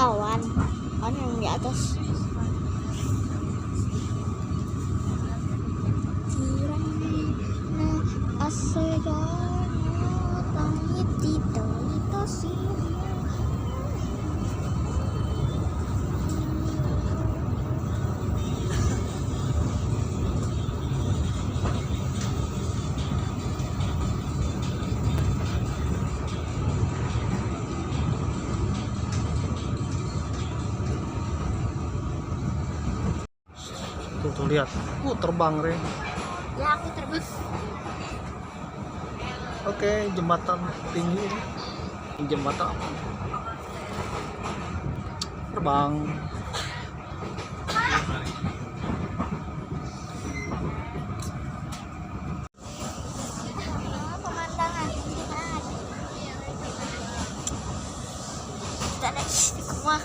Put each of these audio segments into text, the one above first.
awan yang di atas. Kirana asegana tangit dito ito sih. Tuh lihat, terbang Re. Ya aku terbang. Oke, jembatan tinggi ini. Jembatan apa? Terbang. Pemandangan indah. Kita naik di rumah.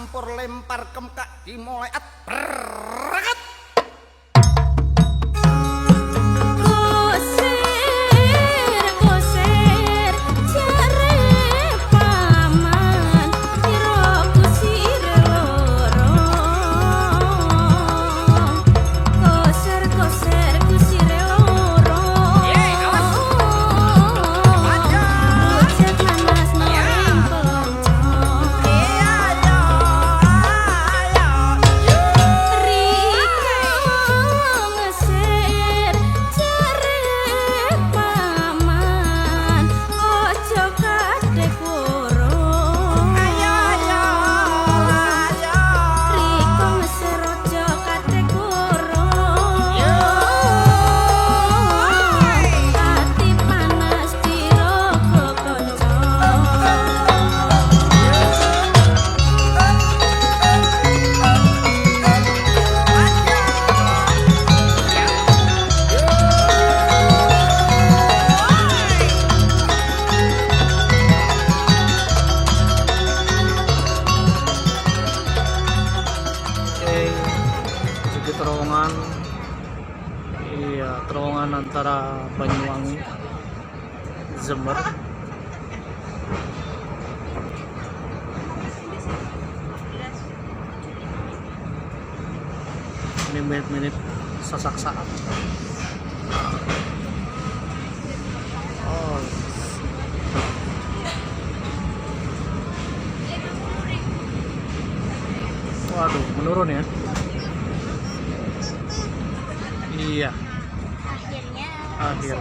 sampur lempar kemkak dimulai berangkat. Terowongan, iya, terowongan antara Banyuwangi Jember. Ini menit-menit sasak saat. Oh, waduh, menurun ya. Iya, akhirnya.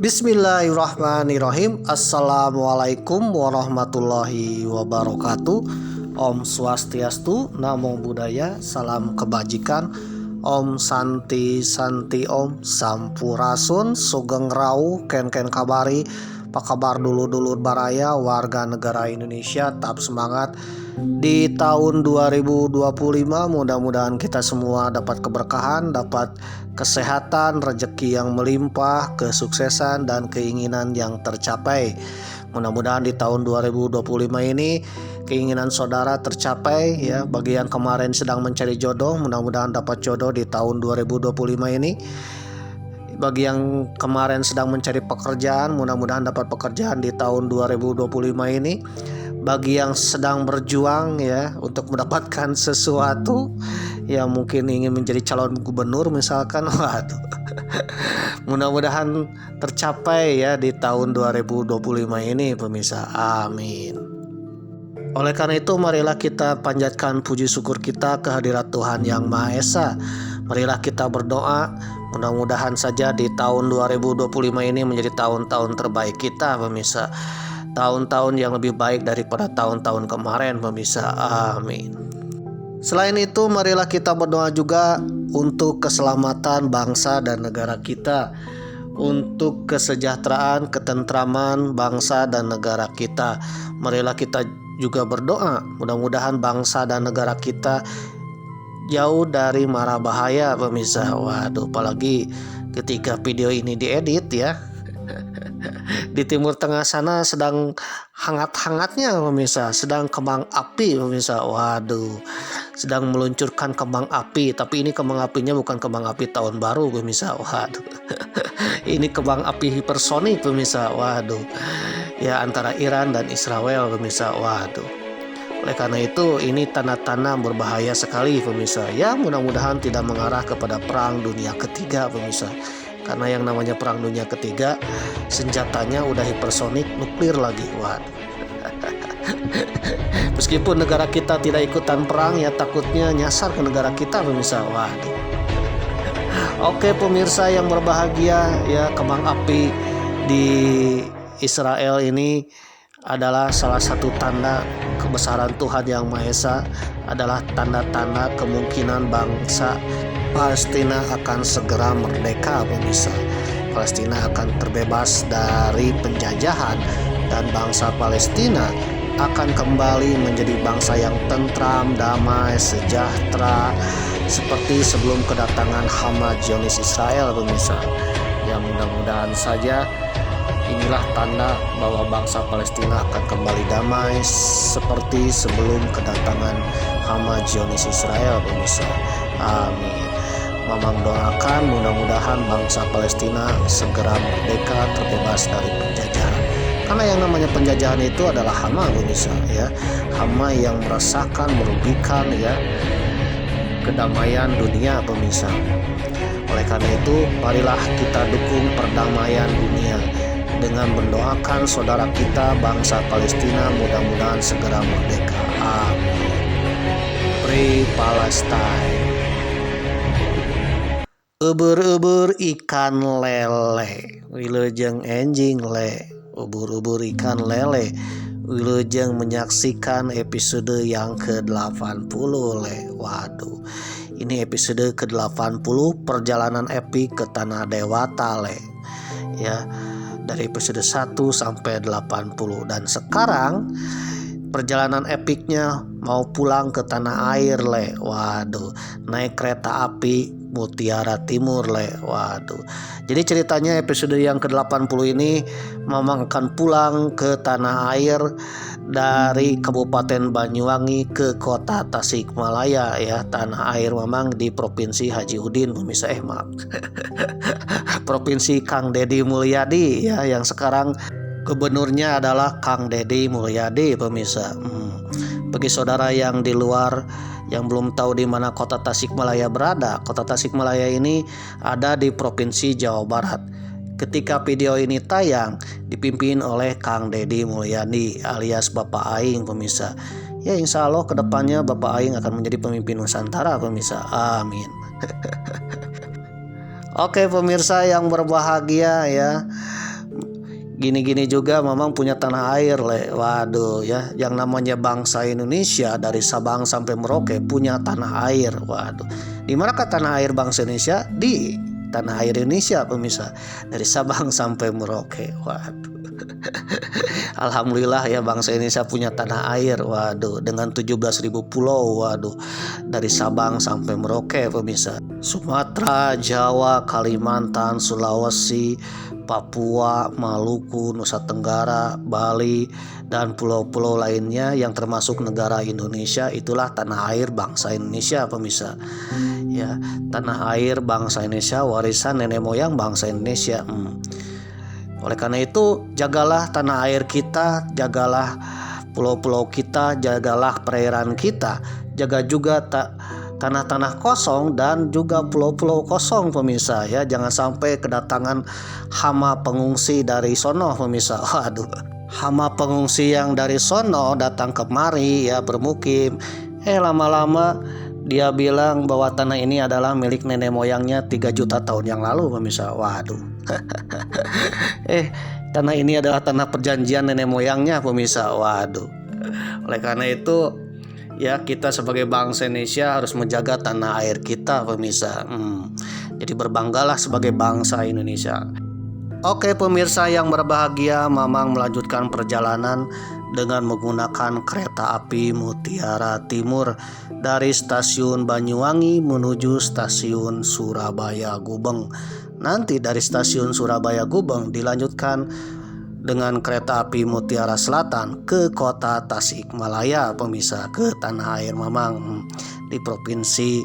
Bismillahirrahmanirrahim. Assalamualaikum warahmatullahi wabarakatuh. Om Swastiastu, Namo Buddhaya, salam kebajikan. Om Santi Santi Om Sampurasun, Sugeng Rau, Ken kabari. Apa kabar dulur-dulur baraya warga negara Indonesia, tetap semangat di tahun 2025. Mudah-mudahan kita semua dapat keberkahan, dapat kesehatan, rezeki yang melimpah, kesuksesan dan keinginan yang tercapai. Mudah-mudahan di tahun 2025 ini keinginan saudara tercapai ya. Bagi yang kemarin sedang mencari jodoh, mudah-mudahan dapat jodoh di tahun 2025 ini. Bagi yang kemarin sedang mencari pekerjaan, mudah-mudahan dapat pekerjaan di tahun 2025 ini. Bagi yang sedang berjuang ya untuk mendapatkan sesuatu, ya mungkin ingin menjadi calon gubernur misalkan, waduh. Mudah-mudahan tercapai ya di tahun 2025 ini pemirsa. Amin. Oleh karena itu, marilah kita panjatkan puji syukur kita kehadirat Tuhan Yang Maha Esa. Marilah kita berdoa, mudah-mudahan saja di tahun 2025 ini menjadi tahun-tahun terbaik kita pemirsa. Tahun-tahun yang lebih baik daripada tahun-tahun kemarin pemirsa. Amin. Selain itu, marilah kita berdoa juga untuk keselamatan bangsa dan negara kita, untuk kesejahteraan, ketentraman bangsa dan negara kita. Marilah kita juga berdoa, mudah-mudahan bangsa dan negara kita jauh dari mara bahaya pemirsa. Waduh, apalagi ketika video ini diedit ya. Di Timur Tengah sana sedang hangat-hangatnya pemirsa, sedang kembang api pemirsa. Waduh, sedang meluncurkan kembang api, tapi ini kembang apinya bukan kembang api tahun baru pemirsa. Waduh. Ini kembang api hipersonik pemirsa. Waduh. Ya, antara Iran dan Israel pemirsa. Waduh. Oleh karena itu, ini tanda-tanda berbahaya sekali pemirsa. Ya, mudah-mudahan tidak mengarah kepada perang dunia ketiga pemirsa. Karena yang namanya perang dunia ketiga, senjatanya udah hipersonik, nuklir lagi. Waduh. Meskipun negara kita tidak ikutan perang, ya takutnya nyasar ke negara kita pemirsa. Waduh. Oke pemirsa yang berbahagia, ya kembang api di Israel ini adalah salah satu tanda kebesaran Tuhan Yang Maha Esa, adalah tanda-tanda kemungkinan bangsa Palestina akan segera merdeka pemirsa. Palestina akan terbebas dari penjajahan dan bangsa Palestina akan kembali menjadi bangsa yang tentram, damai, sejahtera seperti sebelum kedatangan Hamas Zionis Israel pemirsa. Ya, mudah-mudahan saja inilah tanda bahwa bangsa Palestina akan kembali damai seperti sebelum kedatangan Hamas Zionis Israel pemirsa. Amin. Mamang doakan mudah-mudahan bangsa Palestina segera merdeka, terbebas dari penjajahan. Karena yang namanya penjajahan itu adalah hama pemirsa ya. Hama yang meresahkan, merugikan ya kedamaian dunia pemirsa. Oleh karena itu, marilah kita dukung perdamaian dunia dengan mendoakan saudara kita bangsa Palestina mudah-mudahan segera merdeka. Amin. Pray Palestine. Ubur-ubur ikan lele, wilujeng enjing le. Ubur-ubur ikan lele, wilujeng menyaksikan episode yang ke-80 le. Waduh, ini episode ke-80 perjalanan epik ke Tanah Dewata le. Ya, dari episode 1 sampai 80. Dan sekarang perjalanan epiknya mau pulang ke tanah air le. Waduh, naik kereta api Mutiara Timur le. Waduh. Jadi ceritanya episode yang ke-80 ini Mamang akan pulang ke tanah air dari Kabupaten Banyuwangi ke kota Tasikmalaya ya. Tanah air Mamang di Provinsi Haji Udin pemirsa. Maaf. Provinsi Kang Deddy Mulyadi ya, yang sekarang gubernurnya adalah Kang Deddy Mulyadi pemirsa. Bagi saudara yang di luar yang belum tahu di mana kota Tasikmalaya berada, kota Tasikmalaya ini ada di Provinsi Jawa Barat. Ketika video ini tayang, dipimpin oleh Kang Deddy Mulyadi alias Bapak Aing pemirsa. Ya, insya Allah kedepannya Bapak Aing akan menjadi pemimpin Nusantara pemirsa. Amin. Oke pemirsa yang berbahagia ya, Gini-gini juga Mamang punya tanah air le. Waduh ya, yang namanya bangsa Indonesia dari Sabang sampai Merauke punya tanah air. Waduh. Di manakah tanah air bangsa Indonesia? Di tanah air Indonesia pemirsa. Dari Sabang sampai Merauke. Waduh. Alhamdulillah ya bangsa Indonesia punya tanah air. Waduh, dengan 17.000 pulau. Waduh. Dari Sabang sampai Merauke pemirsa. Sumatera, Jawa, Kalimantan, Sulawesi, Papua, Maluku, Nusa Tenggara, Bali, dan pulau-pulau lainnya yang termasuk negara Indonesia, itulah tanah air bangsa Indonesia pemirsa. Ya, tanah air bangsa Indonesia warisan nenek moyang bangsa Indonesia. Oleh karena itu, jagalah tanah air kita, jagalah pulau-pulau kita, jagalah perairan kita, jaga juga tanah-tanah kosong dan juga pulau-pulau kosong pemirsa ya. Jangan sampai kedatangan hama pengungsi dari sono pemirsa. Waduh, hama pengungsi yang dari sono datang kemari ya bermukim. Lama-lama dia bilang bahwa tanah ini adalah milik nenek moyangnya 3 juta tahun yang lalu pemirsa. Waduh. Tanah ini adalah tanah perjanjian nenek moyangnya pemirsa. Waduh. Oleh karena itu ya, kita sebagai bangsa Indonesia harus menjaga tanah air kita pemirsa. Jadi berbanggalah sebagai bangsa Indonesia. Oke pemirsa yang berbahagia, Mamang melanjutkan perjalanan dengan menggunakan kereta api Mutiara Timur dari stasiun Banyuwangi menuju stasiun Surabaya Gubeng. Nanti dari stasiun Surabaya Gubeng dilanjutkan dengan kereta api Mutiara Selatan ke kota Tasikmalaya pemirsa, ke tanah air Mamang di provinsi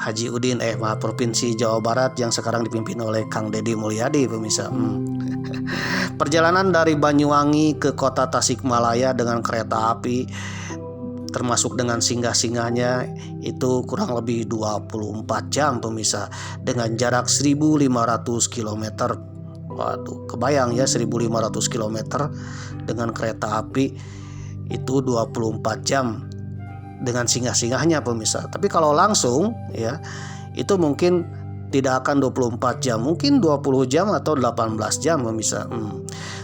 provinsi Jawa Barat yang sekarang dipimpin oleh Kang Deddy Mulyadi pemirsa. Perjalanan dari Banyuwangi ke kota Tasikmalaya dengan kereta api termasuk dengan singgah-singgahnya itu kurang lebih 24 jam pemirsa, dengan jarak 1.500 km. Waduh, kebayang ya 1.500 km dengan kereta api itu 24 jam dengan singgah-singgahnya pemirsa. Tapi kalau langsung ya itu mungkin tidak akan 24 jam, mungkin 20 jam atau 18 jam pemirsa.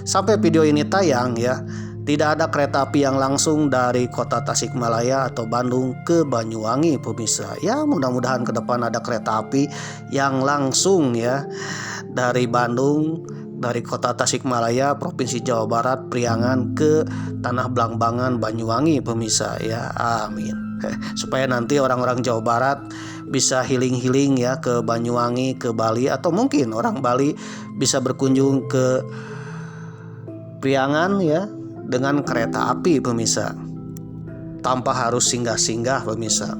Sampai video ini tayang ya, tidak ada kereta api yang langsung dari kota Tasikmalaya atau Bandung ke Banyuwangi pemirsa. Ya mudah-mudahan ke depan ada kereta api yang langsung ya dari Bandung, dari kota Tasikmalaya, provinsi Jawa Barat, Priangan ke Tanah Blambangan, Banyuwangi pemirsa ya. Amin. Supaya nanti orang-orang Jawa Barat bisa healing-healing ya ke Banyuwangi, ke Bali, atau mungkin orang Bali bisa berkunjung ke Priangan ya dengan kereta api pemirsa, tanpa harus singgah-singgah pemirsa.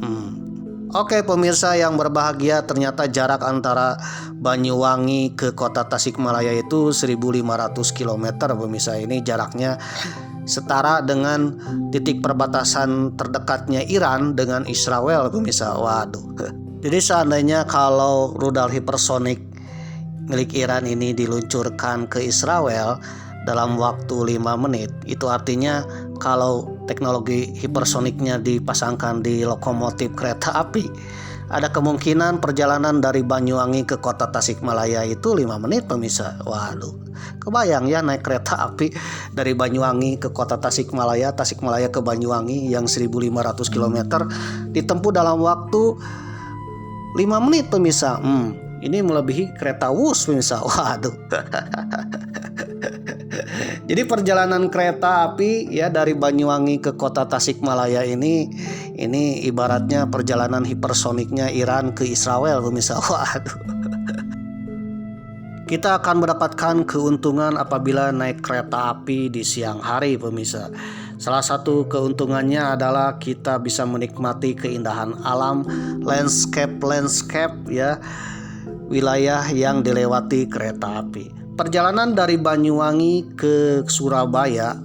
Oke pemirsa yang berbahagia, ternyata jarak antara Banyuwangi ke kota Tasikmalaya itu 1.500 km pemirsa. Ini jaraknya setara dengan titik perbatasan terdekatnya Iran dengan Israel pemirsa. Waduh. Jadi seandainya kalau rudal hipersonik milik Iran ini diluncurkan ke Israel dalam waktu 5 menit, itu artinya kalau teknologi hipersoniknya dipasangkan di lokomotif kereta api, ada kemungkinan perjalanan dari Banyuwangi ke kota Tasikmalaya itu 5 menit pemirsa. Waduh, kebayang ya naik kereta api dari Banyuwangi ke kota Tasikmalaya, Tasikmalaya ke Banyuwangi yang 1.500 km ditempuh dalam waktu 5 menit pemirsa. Ini melebihi kereta Wus pemirsa. Waduh. Jadi perjalanan kereta api ya dari Banyuwangi ke kota Tasikmalaya ini ibaratnya perjalanan hipersoniknya Iran ke Israel pemirsa. Waduh. Kita akan mendapatkan keuntungan apabila naik kereta api di siang hari pemirsa. Salah satu keuntungannya adalah kita bisa menikmati keindahan alam, landscape ya, wilayah yang dilewati kereta api. Perjalanan dari Banyuwangi ke Surabaya,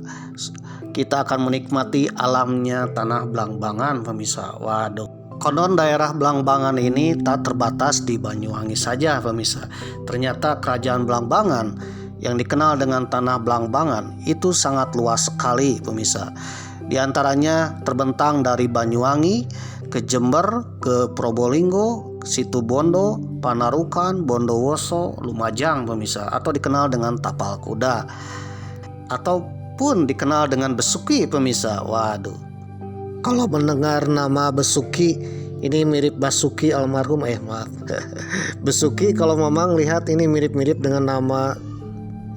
kita akan menikmati alamnya Tanah Blambangan pemirsa. Waduh, konon daerah Blambangan ini tak terbatas di Banyuwangi saja pemirsa. Ternyata kerajaan Blambangan yang dikenal dengan Tanah Blambangan itu sangat luas sekali pemirsa. Di antaranya terbentang dari Banyuwangi ke Jember, ke Probolinggo, Situbondo, Panarukan, Bondowoso, Lumajang pemirsa, atau dikenal dengan Tapal Kuda. ataupun dikenal dengan Besuki pemirsa. Waduh, kalau mendengar nama Besuki ini mirip Basuki almarhum, maaf Besuki kalau Mamang lihat ini mirip-mirip dengan nama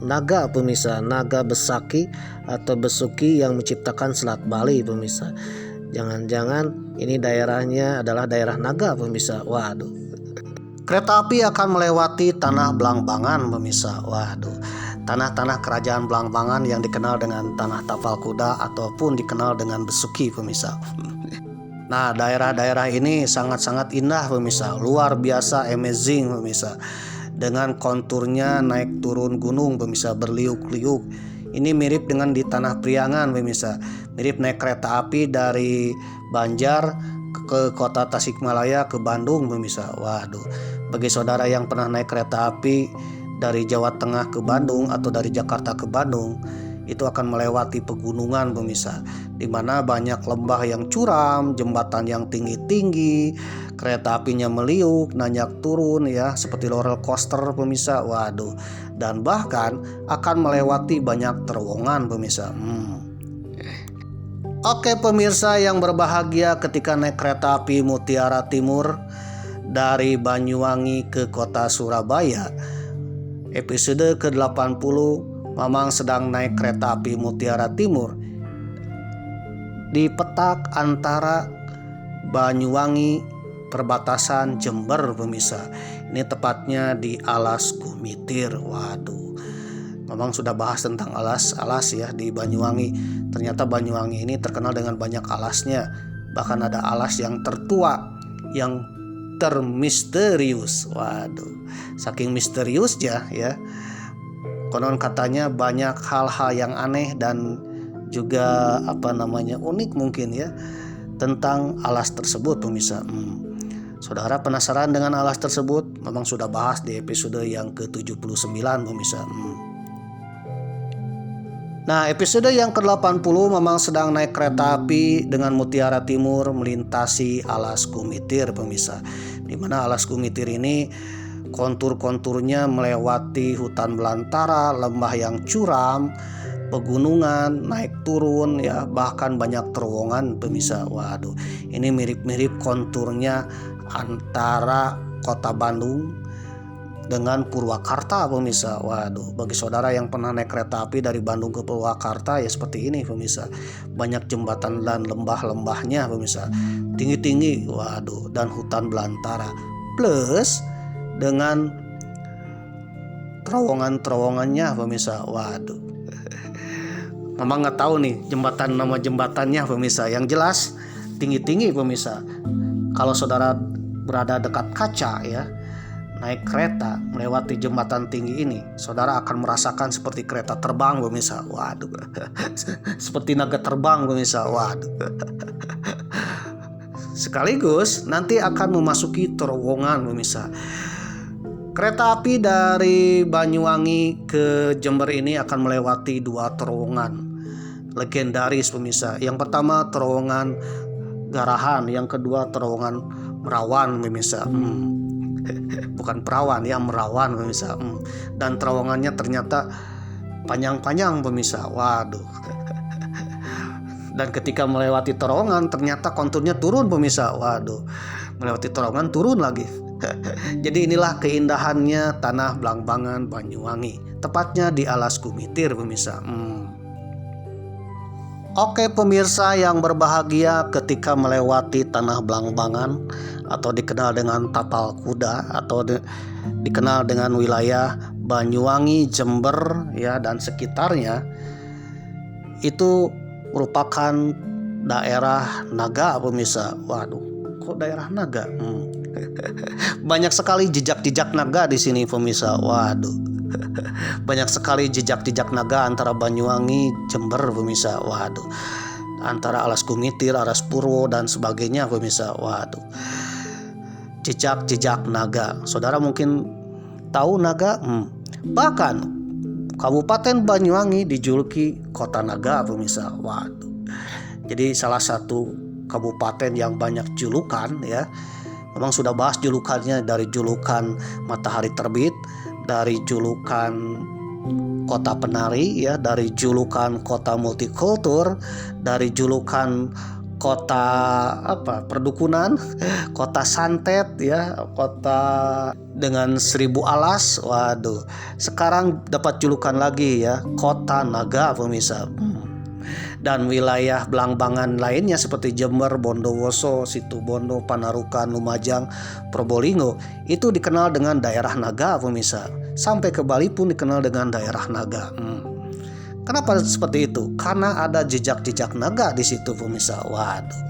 naga pemirsa, naga Besaki atau Besuki yang menciptakan Selat Bali pemirsa. Jangan-jangan ini daerahnya adalah daerah naga pemirsa. Waduh, kereta api akan melewati tanah Blangbangan pemirsa. Waduh, tanah-tanah kerajaan Blangbangan yang dikenal dengan tanah tapal kuda ataupun dikenal dengan Besuki pemirsa. Nah, daerah-daerah ini sangat-sangat indah pemirsa, luar biasa amazing pemirsa. Dengan konturnya naik turun gunung pemirsa, berliuk-liuk. Ini mirip dengan di Tanah Priangan pemirsa, mirip naik kereta api dari Banjar ke kota Tasikmalaya ke Bandung pemirsa. Waduh, bagi saudara yang pernah naik kereta api dari Jawa Tengah ke Bandung atau dari Jakarta ke Bandung, itu akan melewati pegunungan pemirsa, di mana banyak lembah yang curam, jembatan yang tinggi-tinggi, kereta apinya meliuk, nanjak turun ya, seperti roller coaster pemirsa. Waduh, dan bahkan akan melewati banyak terowongan pemirsa. Oke pemirsa yang berbahagia, ketika naik kereta api Mutiara Timur dari Banyuwangi ke kota Surabaya, episode ke-80, Mamang sedang naik kereta api Mutiara Timur di petak antara Banyuwangi perbatasan Jember pemirsa. Ini tepatnya di Alas Gumitir. Waduh, Mamang sudah bahas tentang alas ya di Banyuwangi. Ternyata Banyuwangi ini terkenal dengan banyak alasnya. Bahkan ada alas yang tertua, yang termisterius. Waduh, saking misteriusnya ya, konon katanya banyak hal-hal yang aneh dan juga unik mungkin ya tentang alas tersebut pemirsa. Saudara penasaran dengan alas tersebut? Memang sudah bahas di episode yang ke-79 pemirsa. Nah, episode yang ke-80 memang sedang naik kereta api dengan Mutiara Timur melintasi Alas Gumitir pemirsa. Di mana Alas Gumitir ini kontur-konturnya melewati hutan belantara, lembah yang curam, pegunungan, naik turun ya, bahkan banyak terowongan pemirsa. Waduh, ini mirip-mirip konturnya antara kota Bandung dengan Purwakarta pemirsa. Waduh, bagi saudara yang pernah naik kereta api dari Bandung ke Purwakarta ya seperti ini pemirsa. Banyak jembatan dan lembah-lembahnya pemirsa, tinggi-tinggi. Waduh, dan hutan belantara plus dengan terowongan-terowongannya pemirsa. Waduh, Mama nggak tahu nih nama jembatannya pemirsa. Yang jelas tinggi-tinggi pemirsa. Kalau saudara berada dekat kaca ya, naik kereta melewati jembatan tinggi ini, saudara akan merasakan seperti kereta terbang pemirsa. Waduh, seperti naga terbang pemirsa. Waduh, sekaligus nanti akan memasuki terowongan pemirsa. Kereta api dari Banyuwangi ke Jember ini akan melewati dua terowongan legendaris pemirsa. Yang pertama terowongan Garahan, yang kedua terowongan Merawan pemirsa. Bukan perawan ya, Merawan pemirsa. Dan terowongannya ternyata panjang-panjang pemirsa. Waduh. Dan ketika melewati terowongan ternyata konturnya turun pemirsa. Waduh, melewati terowongan turun lagi. Jadi inilah keindahannya tanah Blangbangan Banyuwangi, tepatnya di Alas Gumitir pemirsa. Oke pemirsa yang berbahagia, ketika melewati tanah Blangbangan atau dikenal dengan Tapal Kuda atau dikenal dengan wilayah Banyuwangi, Jember ya dan sekitarnya, itu merupakan daerah naga pemirsa. Waduh, kok daerah naga? Banyak sekali jejak-jejak naga di sini pemirsa. Waduh, banyak sekali jejak-jejak naga antara Banyuwangi, Jember pemirsa. Waduh, antara Alas Gumitir, Aras Purwo dan sebagainya pemirsa. Waduh, jejak-jejak naga. Saudara mungkin tahu naga? Bahkan Kabupaten Banyuwangi dijuluki Kota Naga pemirsa. Waduh, jadi salah satu kabupaten yang banyak julukan ya. Memang sudah bahas julukannya, dari julukan matahari terbit, dari julukan kota penari ya, dari julukan kota multikultur, dari julukan kota perdukunan, kota santet ya, kota dengan 1000 alas. Waduh, sekarang dapat julukan lagi ya, kota naga pemirsa. Dan wilayah Belambangan lainnya seperti Jember, Bondowoso, Situbondo, Panarukan, Lumajang, Probolinggo itu dikenal dengan daerah naga pemirsa. Sampai ke Bali pun dikenal dengan daerah naga. Kenapa seperti itu? Karena ada jejak-jejak naga di situ pemirsa. Waduh.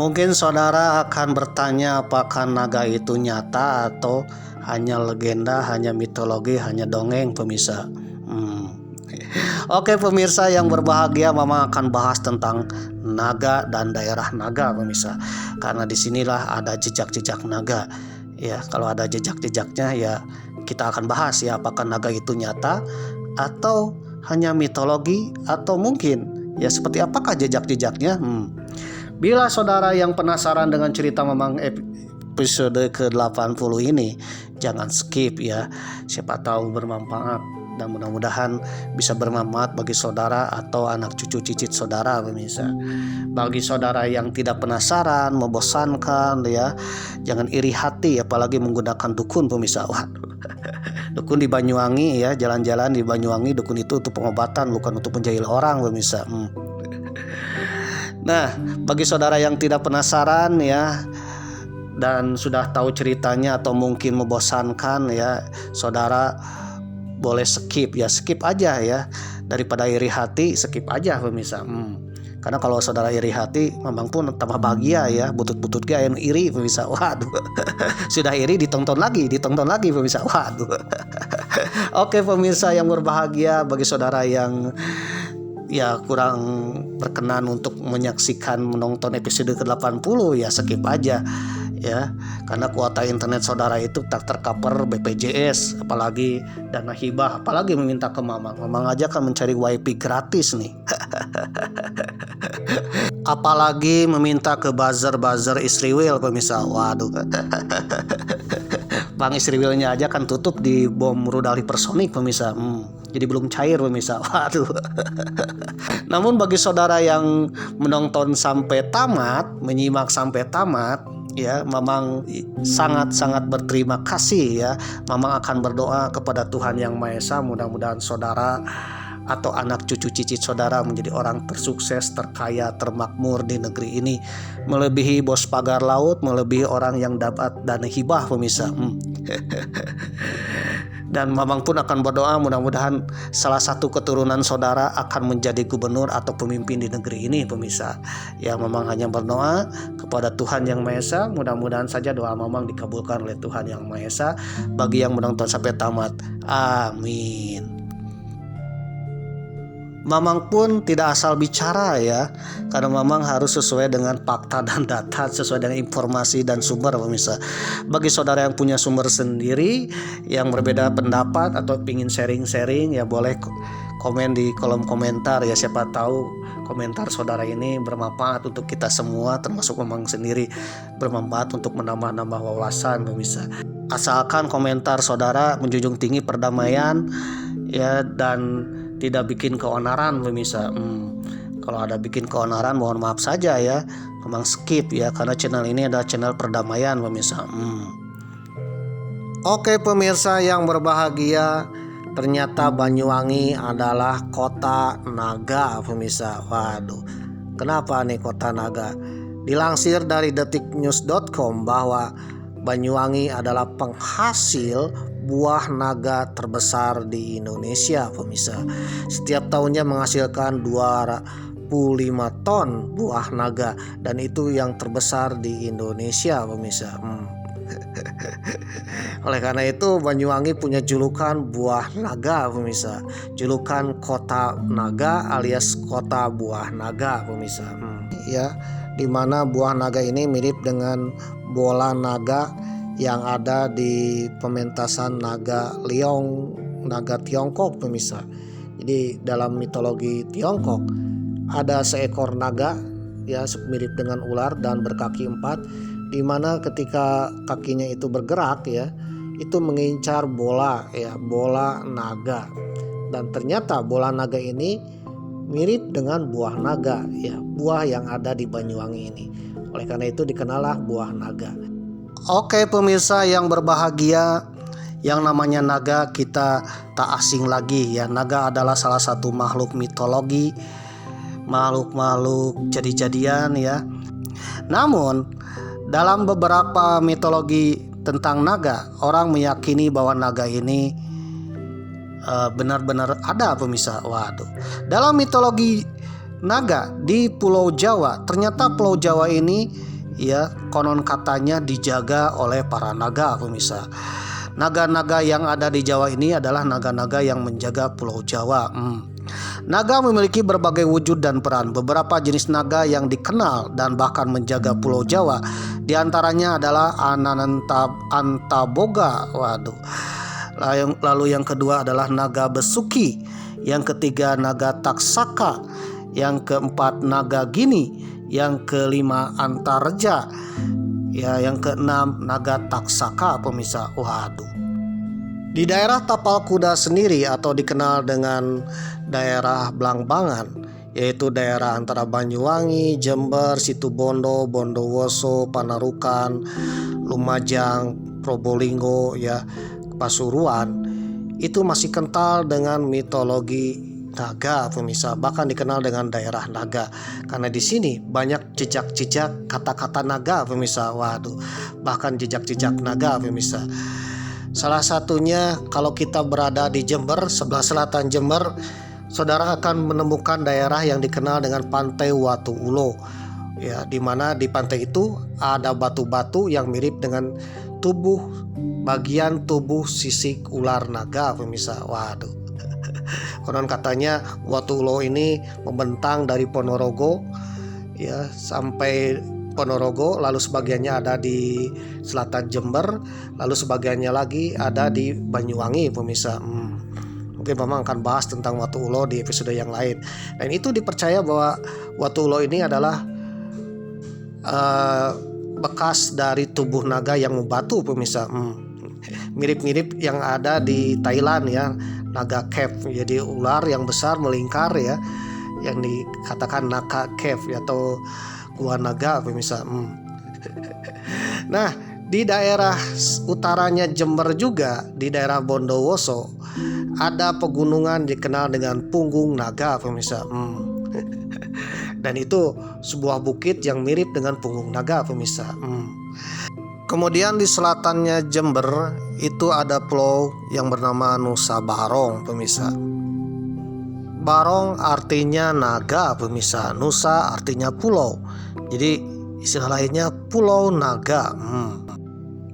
Mungkin saudara akan bertanya apakah naga itu nyata atau hanya legenda, hanya mitologi, hanya dongeng pemirsa. Oke pemirsa yang berbahagia, Mama akan bahas tentang naga dan daerah naga pemirsa. Karena disinilah ada jejak-jejak naga. Ya, kalau ada jejak-jejaknya ya kita akan bahas ya, apakah naga itu nyata atau hanya mitologi, atau mungkin ya seperti apakah jejak-jejaknya. Bila saudara yang penasaran dengan cerita Mamang episode ke-80 ini, jangan skip ya. Siapa tahu bermanfaat dan mudah-mudahan bisa bermanfaat bagi saudara atau anak cucu cicit saudara pemirsa. Bagi saudara yang tidak penasaran, membosankan ya, jangan iri hati apalagi menggunakan dukun pemirsa. Waduh. Dukun di Banyuwangi ya, jalan-jalan di Banyuwangi, dukun itu untuk pengobatan bukan untuk menjahil orang pemirsa. Nah, bagi saudara yang tidak penasaran ya dan sudah tahu ceritanya atau mungkin membosankan ya, saudara boleh skip ya, skip aja ya, daripada iri hati skip aja pemirsa. Karena kalau saudara iri hati, Mamang pun tambah bahagia ya, butut-butut gak yang iri pemirsa. Waduh. Sudah iri ditonton lagi pemirsa. Waduh. Oke pemirsa yang berbahagia, bagi saudara yang ya kurang berkenan untuk menyaksikan menonton episode ke-80 ya skip aja ya, karena kuota internet saudara itu tak tercover BPJS, apalagi dana hibah, apalagi meminta ke Mamang aja kan mencari wifi gratis nih. Apalagi meminta ke buzzer Israel pemirsa. Waduh. Bang Israelnya aja kan tutup di bom rudal hipersonik pemirsa. Jadi belum cair pemirsa. Waduh. Namun bagi saudara yang menonton sampai tamat, menyimak sampai tamat ya, Mamang sangat-sangat berterima kasih ya. Mamang akan berdoa kepada Tuhan Yang Maha Esa, mudah-mudahan saudara atau anak cucu cicit saudara menjadi orang tersukses, terkaya, termakmur di negeri ini, melebihi bos pagar laut, melebihi orang yang dapat dana hibah pemirsa. Dan Mamang pun akan berdoa mudah-mudahan salah satu keturunan saudara akan menjadi gubernur atau pemimpin di negeri ini pemirsa. Ya, Mamang hanya berdoa kepada Tuhan Yang Maha Esa, mudah-mudahan saja doa Mamang dikabulkan oleh Tuhan Yang Maha Esa bagi yang menonton sampai tamat. Amin. Mamang pun tidak asal bicara ya, karena Mamang harus sesuai dengan fakta dan data, sesuai dengan informasi dan sumber pemirsa. Bagi saudara yang punya sumber sendiri, yang berbeda pendapat atau ingin sharing-sharing ya boleh komen di kolom komentar ya, siapa tahu komentar saudara ini bermanfaat untuk kita semua, termasuk Mamang sendiri bermanfaat untuk menambah-nambah wawasan pemirsa. Asalkan komentar saudara menjunjung tinggi perdamaian ya, dan tidak bikin keonaran pemirsa. Kalau ada bikin keonaran mohon maaf saja ya, Mamang skip ya, karena channel ini adalah channel perdamaian pemirsa. Oke pemirsa yang berbahagia, ternyata Banyuwangi adalah kota naga pemirsa. Waduh, kenapa nih kota naga? Dilansir dari detiknews.com bahwa Banyuwangi adalah penghasil buah naga terbesar di Indonesia pemirsa. Setiap tahunnya menghasilkan 25 ton buah naga, dan itu yang terbesar di Indonesia pemirsa. Oleh karena itu Banyuwangi punya julukan buah naga pemirsa, julukan kota naga alias kota buah naga pemirsa. Ya, dimana buah naga ini mirip dengan bola naga yang ada di pementasan naga Liong, naga Tiongkok pemirsa. Jadi dalam mitologi Tiongkok ada seekor naga ya mirip dengan ular dan berkaki 4, di mana ketika kakinya itu bergerak ya, itu mengincar bola ya, bola naga. dan ternyata bola naga ini mirip dengan buah naga, ya, buah yang ada di Banyuwangi ini. Oleh karena itu dikenallah buah naga. Oke pemirsa yang berbahagia, yang namanya naga kita tak asing lagi ya. Naga adalah salah satu makhluk mitologi, makhluk-makhluk jadi-jadian ya. Namun dalam beberapa mitologi tentang naga, orang meyakini bahwa naga ini benar-benar ada pemirsa. Waduh. Dalam mitologi naga di Pulau Jawa, ternyata Pulau Jawa ini ya konon katanya dijaga oleh para naga pemirsa. Naga-naga yang ada di Jawa ini adalah naga-naga yang menjaga Pulau Jawa. Naga memiliki berbagai wujud dan peran. Beberapa jenis naga yang dikenal dan bahkan menjaga Pulau Jawa, diantaranya adalah Antaboga. Waduh. Lalu yang kedua adalah naga besuki. Yang ketiga naga taksaka. Yang keempat naga gini. Yang kelima antareja. Ya, yang keenam naga taksaka pemirsa. Waduh. Di daerah Tapal Kuda sendiri atau dikenal dengan daerah Blangbangan, yaitu daerah antara Banyuwangi, Jember, Situbondo, Bondowoso, Panarukan, Lumajang, Probolinggo ya, Pasuruan, itu masih kental dengan mitologi naga pemirsa, bahkan dikenal dengan daerah naga karena di sini banyak jejak-jejak kata-kata naga pemirsa. Waduh, bahkan jejak-jejak naga pemirsa. Salah satunya kalau kita berada di Jember, sebelah selatan Jember, saudara akan menemukan daerah yang dikenal dengan Pantai Watu Ulo. Ya, di mana di pantai itu ada batu-batu yang mirip dengan bagian tubuh sisik ular naga pemirsa. Waduh. Konon katanya Watu Ulo ini membentang dari Ponorogo ya sampai Ponorogo, lalu sebagiannya ada di selatan Jember, lalu sebagiannya lagi ada di Banyuwangi pemirsa. Mungkin memang akan bahas tentang Watu Ulo di episode yang lain. Dan itu dipercaya bahwa Watu Ulo ini adalah bekas dari tubuh naga yang membatu pemirsa. Mirip-mirip yang ada di Thailand ya, naga cave. Jadi ular yang besar melingkar ya, yang dikatakan naga cave atau gua naga pemirsa. Nah, di daerah utaranya Jember juga, di daerah Bondowoso, ada pegunungan dikenal dengan Punggung Naga pemirsa. Dan itu sebuah bukit yang mirip dengan Punggung Naga pemirsa. Kemudian di selatannya Jember itu ada pulau yang bernama Nusa Barong pemirsa. Barong artinya naga pemirsa, Nusa artinya pulau. Jadi istilah lainnya Pulau Naga.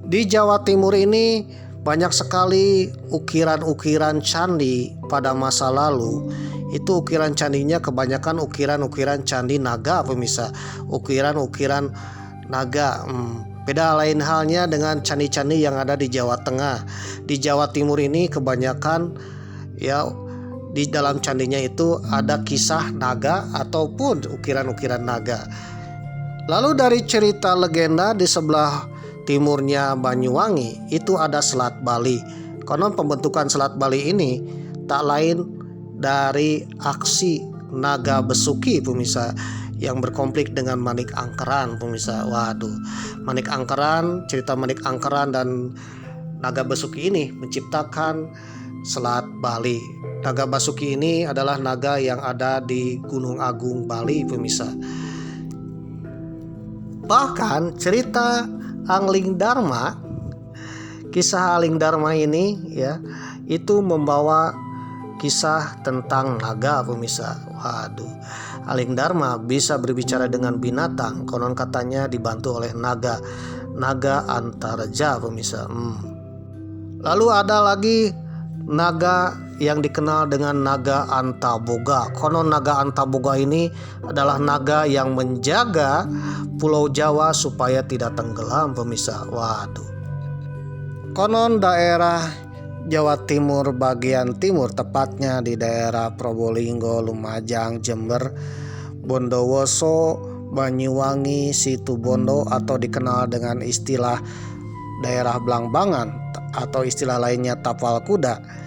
Di Jawa Timur ini banyak sekali ukiran-ukiran candi pada masa lalu. Itu ukiran candinya kebanyakan ukiran-ukiran candi naga pemirsa, ukiran-ukiran naga. Beda lain halnya dengan candi-candi yang ada di Jawa Tengah. Di Jawa Timur ini kebanyakan ya di dalam candinya itu ada kisah naga ataupun ukiran-ukiran naga. Lalu dari cerita legenda di sebelah timurnya Banyuwangi itu ada Selat Bali. Konon pembentukan Selat Bali ini tak lain dari aksi naga besuki pemirsa yang berkonflik dengan Manik Angkeran pemirsa. Waduh, Manik Angkeran, cerita Manik Angkeran dan naga besuki ini menciptakan Selat Bali. Naga Basuki ini adalah naga yang ada di Gunung Agung Bali pemirsa. Bahkan cerita Angling Dharma, kisah Angling Dharma ini ya, itu membawa kisah tentang naga pemirsa. Waduh, Angling Dharma bisa berbicara dengan binatang, konon katanya dibantu oleh naga Antareja pemirsa. Lalu ada lagi naga yang dikenal dengan naga Antaboga. Konon naga Antaboga ini adalah naga yang menjaga Pulau Jawa supaya tidak tenggelam pemirsa. Waduh. Konon daerah Jawa Timur bagian timur, tepatnya di daerah Probolinggo, Lumajang, Jember, Bondowoso, Banyuwangi, Situbondo atau dikenal dengan istilah daerah Blangbangan atau istilah lainnya Tapal Kuda.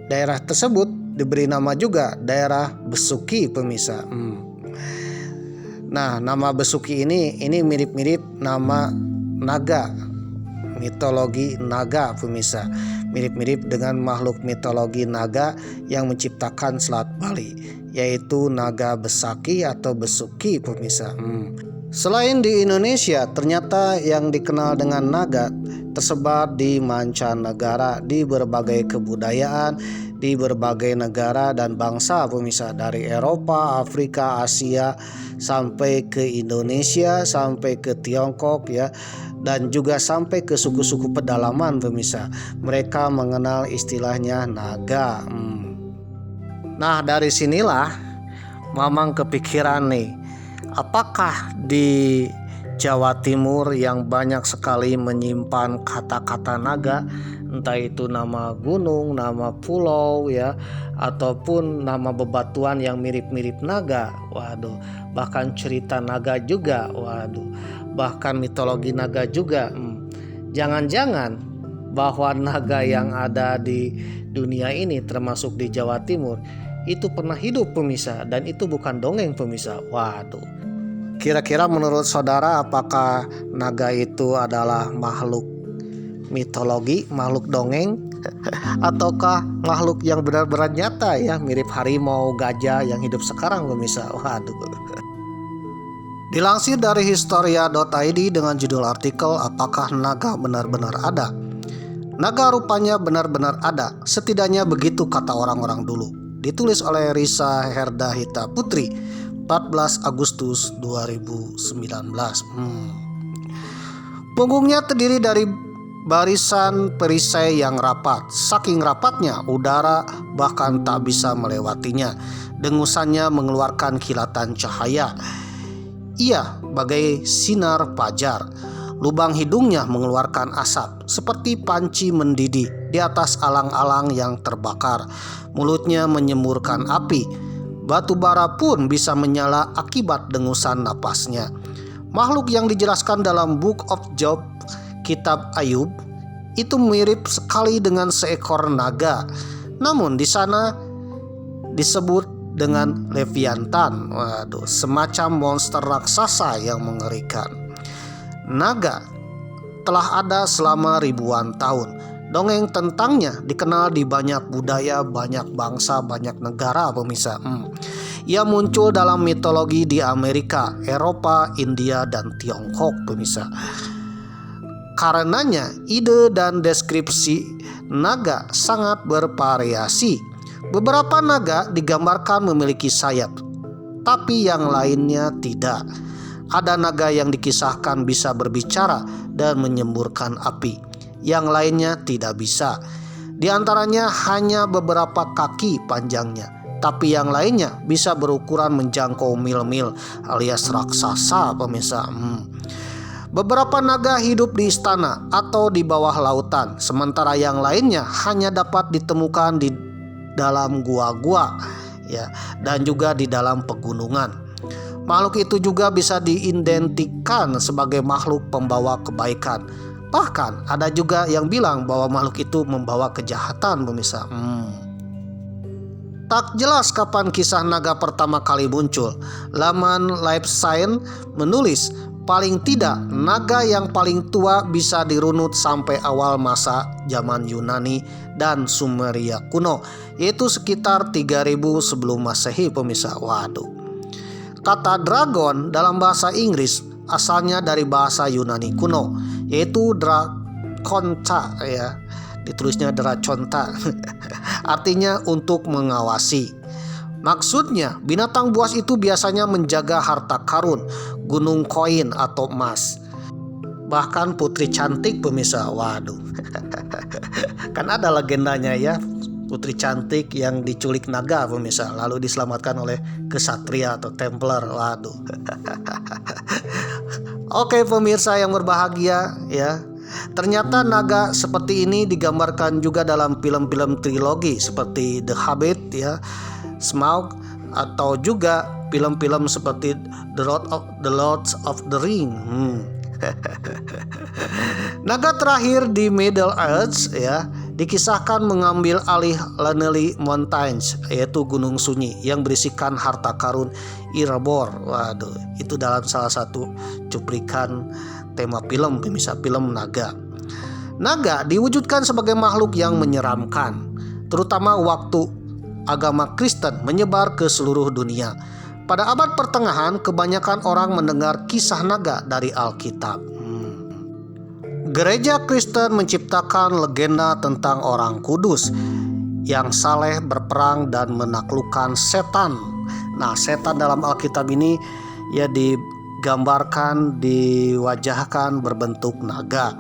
Daerah tersebut diberi nama juga daerah Besuki pemirsa. Nah, nama Besuki ini mirip-mirip nama naga, mitologi naga pemirsa. Mirip-mirip dengan makhluk mitologi naga yang menciptakan Selat Bali, yaitu naga Besaki atau Besuki pemirsa. Selain di Indonesia, ternyata yang dikenal dengan naga tersebar di mancanegara, di berbagai kebudayaan, di berbagai negara dan bangsa pemirsa, dari Eropa, Afrika, Asia sampai ke Indonesia, sampai ke Tiongkok ya, dan juga sampai ke suku-suku pedalaman pemirsa. Mereka mengenal istilahnya naga. Nah, dari sinilah Mamang kepikiran nih, apakah di Jawa Timur yang banyak sekali menyimpan kata-kata naga, entah itu nama gunung, nama pulau ya, ataupun nama bebatuan yang mirip-mirip naga. Waduh, bahkan cerita naga juga. Waduh, bahkan mitologi naga juga. Jangan-jangan bahwa naga yang ada di dunia ini termasuk di Jawa Timur itu pernah hidup pemirsa, dan itu bukan dongeng pemirsa. Waduh, kira-kira menurut saudara apakah naga itu adalah makhluk mitologi, makhluk dongeng, ataukah makhluk yang benar-benar nyata ya, mirip harimau, gajah yang hidup sekarang pemirsa? Waduh. Dilansir dari historia.id dengan judul artikel apakah naga benar-benar ada? Naga rupanya benar-benar ada, setidaknya begitu kata orang-orang dulu. Ditulis oleh Risa Herdahita Putri, 14 Agustus 2019. Punggungnya terdiri dari barisan perisai yang rapat. Saking rapatnya, udara bahkan tak bisa melewatinya. Dengusannya mengeluarkan kilatan cahaya. Ia bagai sinar fajar. Lubang hidungnya mengeluarkan asap seperti panci mendidih di atas alang-alang yang terbakar. Mulutnya menyemburkan api. Batu bara pun bisa menyala akibat dengusan napasnya. Makhluk yang dijelaskan dalam Book of Job, kitab Ayub, itu mirip sekali dengan seekor naga. Namun di sana disebut dengan Leviathan. Waduh, semacam monster raksasa yang mengerikan. Naga telah ada selama ribuan tahun. Dongeng tentangnya dikenal di banyak budaya, banyak bangsa, banyak negara pemirsa. Ia muncul dalam mitologi di Amerika, Eropa, India, dan Tiongkok pemirsa. Karenanya ide dan deskripsi naga sangat bervariasi. Beberapa naga digambarkan memiliki sayap, tapi yang lainnya tidak. Ada naga yang dikisahkan bisa berbicara dan menyemburkan api. Yang lainnya tidak bisa. Di antaranya hanya beberapa kaki panjangnya, tapi yang lainnya bisa berukuran menjangkau mil-mil alias raksasa pemirsa. Beberapa naga hidup di istana atau di bawah lautan, sementara yang lainnya hanya dapat ditemukan di dalam gua-gua ya, dan juga di dalam pegunungan. Makhluk itu juga bisa diidentikan sebagai makhluk pembawa kebaikan. Bahkan ada juga yang bilang bahwa makhluk itu membawa kejahatan pemirsa. Tak jelas kapan kisah naga pertama kali muncul. Laman Life Science menulis paling tidak naga yang paling tua bisa dirunut sampai awal masa zaman Yunani dan Sumeria kuno, yaitu sekitar 3000 sebelum Masehi pemirsa. Waduh. Kata dragon dalam bahasa Inggris asalnya dari bahasa Yunani kuno, yaitu drakonta ya, ditulisnya draconta. Artinya untuk mengawasi. Maksudnya binatang buas itu biasanya menjaga harta karun, gunung koin atau emas. Bahkan putri cantik pemirsa. Waduh. Kan ada legendanya ya, putri cantik yang diculik naga pemirsa, lalu diselamatkan oleh kesatria atau Templar. Waduh. Oke pemirsa yang berbahagia ya, ternyata naga seperti ini digambarkan juga dalam film-film trilogi seperti The Hobbit ya, Smaug, atau juga film-film seperti The Lord of the Ring. Naga terakhir di Middle Earth ya, dikisahkan mengambil alih Lonely Mountains, yaitu Gunung Sunyi yang berisikan harta karun Erebor. Waduh, itu dalam salah satu cuplikan tema film, pemirsa, film Naga. Naga diwujudkan sebagai makhluk yang menyeramkan, terutama waktu agama Kristen menyebar ke seluruh dunia. Pada abad pertengahan, kebanyakan orang mendengar kisah naga dari Alkitab. Gereja Kristen menciptakan legenda tentang orang kudus yang saleh berperang dan menaklukkan setan. Nah, setan dalam Alkitab ini ya digambarkan, diwajahkan berbentuk naga.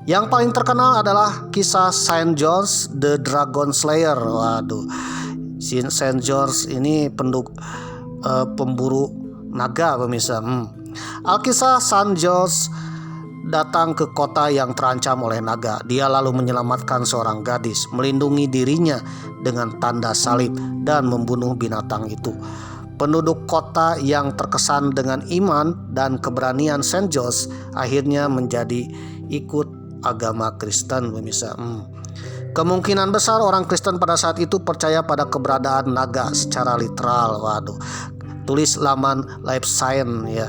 Yang paling terkenal adalah kisah Saint George the Dragon Slayer. Waduh, Saint George ini pemburu naga, pemirsa. Alkisah Saint George datang ke kota yang terancam oleh naga. Dia lalu menyelamatkan seorang gadis, melindungi dirinya dengan tanda salib, dan membunuh binatang itu. Penduduk kota yang terkesan dengan iman dan keberanian Saint George akhirnya menjadi ikut agama Kristen, pemirsa. Kemungkinan besar orang Kristen pada saat itu percaya pada keberadaan naga secara literal. Waduh, tulis laman Life Science ya.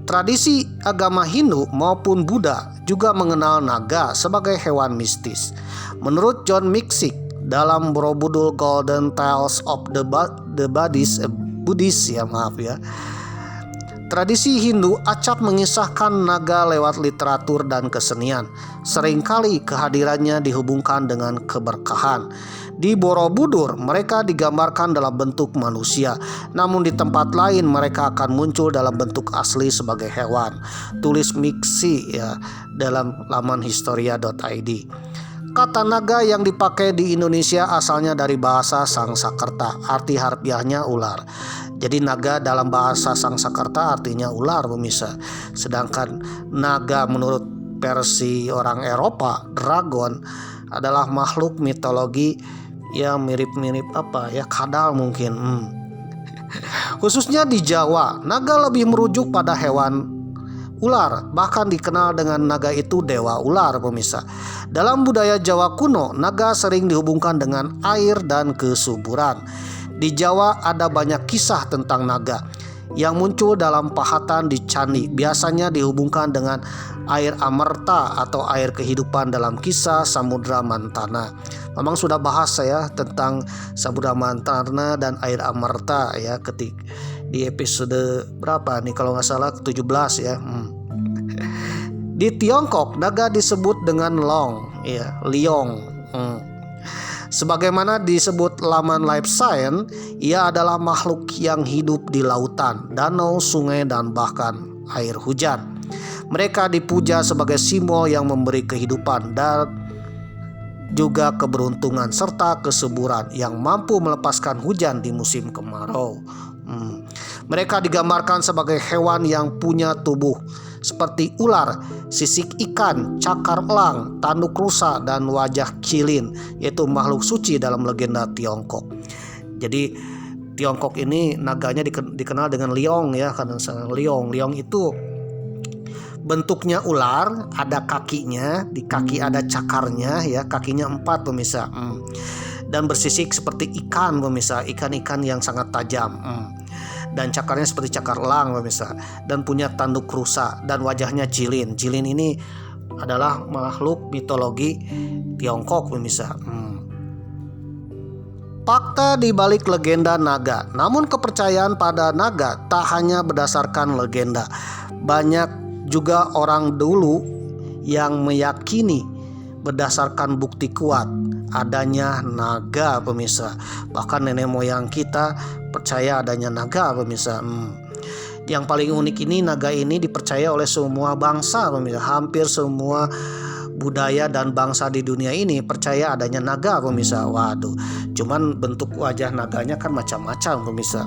Tradisi agama Hindu maupun Buddha juga mengenal naga sebagai hewan mistis. Menurut John Miksic dalam Borobudur Golden Tales of the Buddhist ya, tradisi Hindu acap mengisahkan naga lewat literatur dan kesenian. Seringkali kehadirannya dihubungkan dengan keberkahan. Di Borobudur mereka digambarkan dalam bentuk manusia, namun di tempat lain mereka akan muncul dalam bentuk asli sebagai hewan. Tulis Miksi ya dalam laman historia.id. Kata naga yang dipakai di Indonesia asalnya dari bahasa Sangsakerta, arti harfiahnya ular. Jadi naga dalam bahasa Sangsakerta artinya ular, pemirsa. Sedangkan naga menurut versi orang Eropa, dragon adalah makhluk mitologi yang mirip-mirip kadal mungkin. Khususnya di Jawa, naga lebih merujuk pada hewan ular, bahkan dikenal dengan naga itu dewa ular, pemirsa. Dalam budaya Jawa kuno, naga sering dihubungkan dengan air dan kesuburan. Di Jawa ada banyak kisah tentang naga yang muncul dalam pahatan di candi. Biasanya dihubungkan dengan air amerta atau air kehidupan dalam kisah Samudra Mantana. Memang sudah bahas saya tentang Samudra Mantana dan air amerta ya di episode berapa nih, kalau nggak salah 17 ya. Di Tiongkok naga disebut dengan long ya, liong. Sebagaimana disebut laman Life Science, ia adalah makhluk yang hidup di lautan, danau, sungai, dan bahkan air hujan. Mereka dipuja sebagai simbol yang memberi kehidupan dan juga keberuntungan serta kesuburan yang mampu melepaskan hujan di musim kemarau. Mereka digambarkan sebagai hewan yang punya tubuh seperti ular, sisik ikan, cakar elang, tanduk rusa, dan wajah kilin, yaitu makhluk suci dalam legenda Tiongkok. Jadi Tiongkok ini naganya dikenal dengan liong ya, karena liong itu bentuknya ular, ada kakinya, di kaki ada cakarnya ya, kakinya 4 pemirsa. Dan bersisik seperti ikan pemirsa, ikan-ikan yang sangat tajam. Dan cakarnya seperti cakar elang pemirsa, dan punya tanduk rusa, dan wajahnya jilin. Jilin ini adalah makhluk mitologi Tiongkok pemirsa. Fakta di balik legenda naga. Namun kepercayaan pada naga tak hanya berdasarkan legenda. Banyak juga orang dulu yang meyakini berdasarkan bukti kuat adanya naga pemirsa. Bahkan nenek moyang kita percaya adanya naga pemirsa. Yang paling unik ini, naga ini dipercaya oleh semua bangsa pemirsa. Hampir semua budaya dan bangsa di dunia ini percaya adanya naga pemirsa. Waduh, cuman bentuk wajah naganya kan macam-macam pemirsa.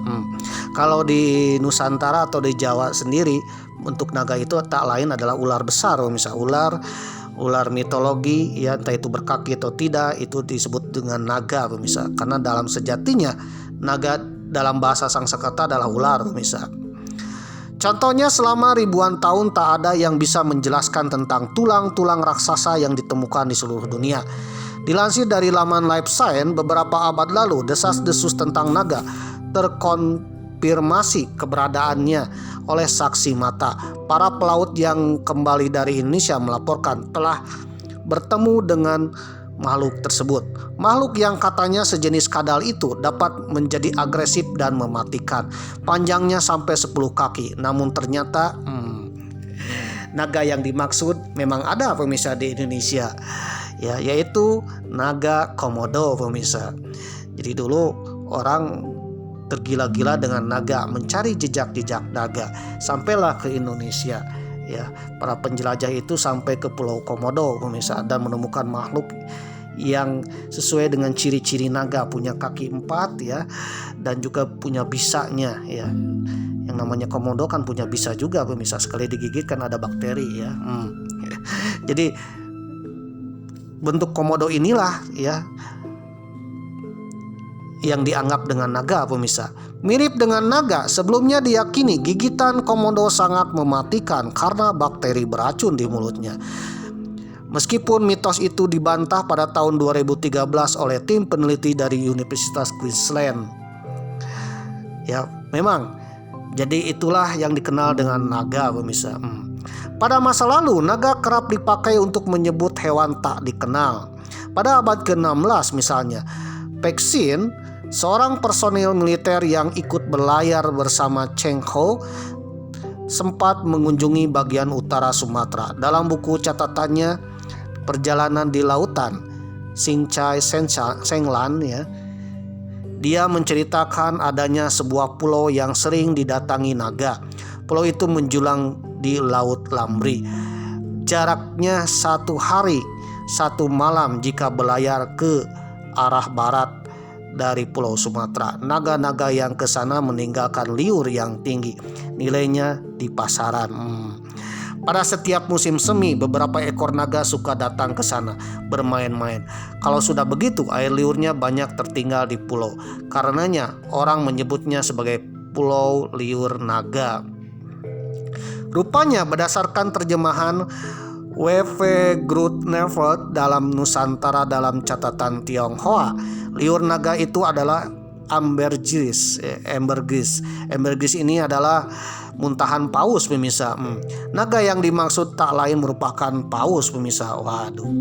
Kalau di Nusantara atau di Jawa sendiri, bentuk naga itu tak lain adalah ular besar pemirsa. Ular mitologi ya, entah itu berkaki atau tidak, itu disebut dengan naga pemirsa. Karena dalam sejatinya naga dalam bahasa Sangsekerta adalah ular pemirsa. Contohnya, selama ribuan tahun tak ada yang bisa menjelaskan tentang tulang-tulang raksasa yang ditemukan di seluruh dunia. Dilansir dari laman Life Science, beberapa abad lalu desas-desus tentang naga terkonfirmasi keberadaannya oleh saksi mata. Para pelaut yang kembali dari Indonesia melaporkan telah bertemu dengan makhluk tersebut. Makhluk yang katanya sejenis kadal itu dapat menjadi agresif dan mematikan. Panjangnya sampai 10 kaki. Namun ternyata naga yang dimaksud memang ada pemirsa di Indonesia, ya, yaitu naga komodo pemirsa. Jadi dulu orang tergila-gila dengan naga, mencari jejak-jejak naga, sampailah ke Indonesia. Ya, para penjelajah itu sampai ke Pulau Komodo pemirsa dan menemukan makhluk yang sesuai dengan ciri-ciri naga, punya kaki 4 ya, dan juga punya bisanya ya. Yang namanya komodo kan punya bisa juga pemirsa, sekali digigit kan ada bakteri ya. Jadi bentuk komodo inilah ya yang dianggap dengan naga pemirsa. Mirip dengan naga, sebelumnya diyakini gigitan komodo sangat mematikan karena bakteri beracun di mulutnya. Meskipun mitos itu dibantah pada tahun 2013 oleh tim peneliti dari Universitas Queensland. Ya, memang. Jadi itulah yang dikenal dengan naga pemirsa. Pada masa lalu, naga kerap dipakai untuk menyebut hewan tak dikenal. Pada abad ke-16 misalnya, Peksin, seorang personil militer yang ikut berlayar bersama Cheng Ho, sempat mengunjungi bagian utara Sumatera. Dalam buku catatannya Perjalanan di Lautan, Singchai Senglan ya, dia menceritakan adanya sebuah pulau yang sering didatangi naga. Pulau itu menjulang di Laut Lambri. Jaraknya 1 hari 1 malam jika berlayar ke arah barat dari Pulau Sumatera. Naga-naga yang ke sana meninggalkan liur yang tinggi, nilainya di pasaran. Pada setiap musim semi, beberapa ekor naga suka datang ke sana bermain-main. Kalau sudah begitu, air liurnya banyak tertinggal di pulau. Karenanya orang menyebutnya sebagai Pulau Liur Naga. Rupanya berdasarkan terjemahan W.V. Grootnevel dalam Nusantara dalam catatan Tionghoa, liur naga itu adalah ambergris. Ambergris ini adalah muntahan paus pemirsa. Naga yang dimaksud tak lain merupakan paus pemirsa. Waduh.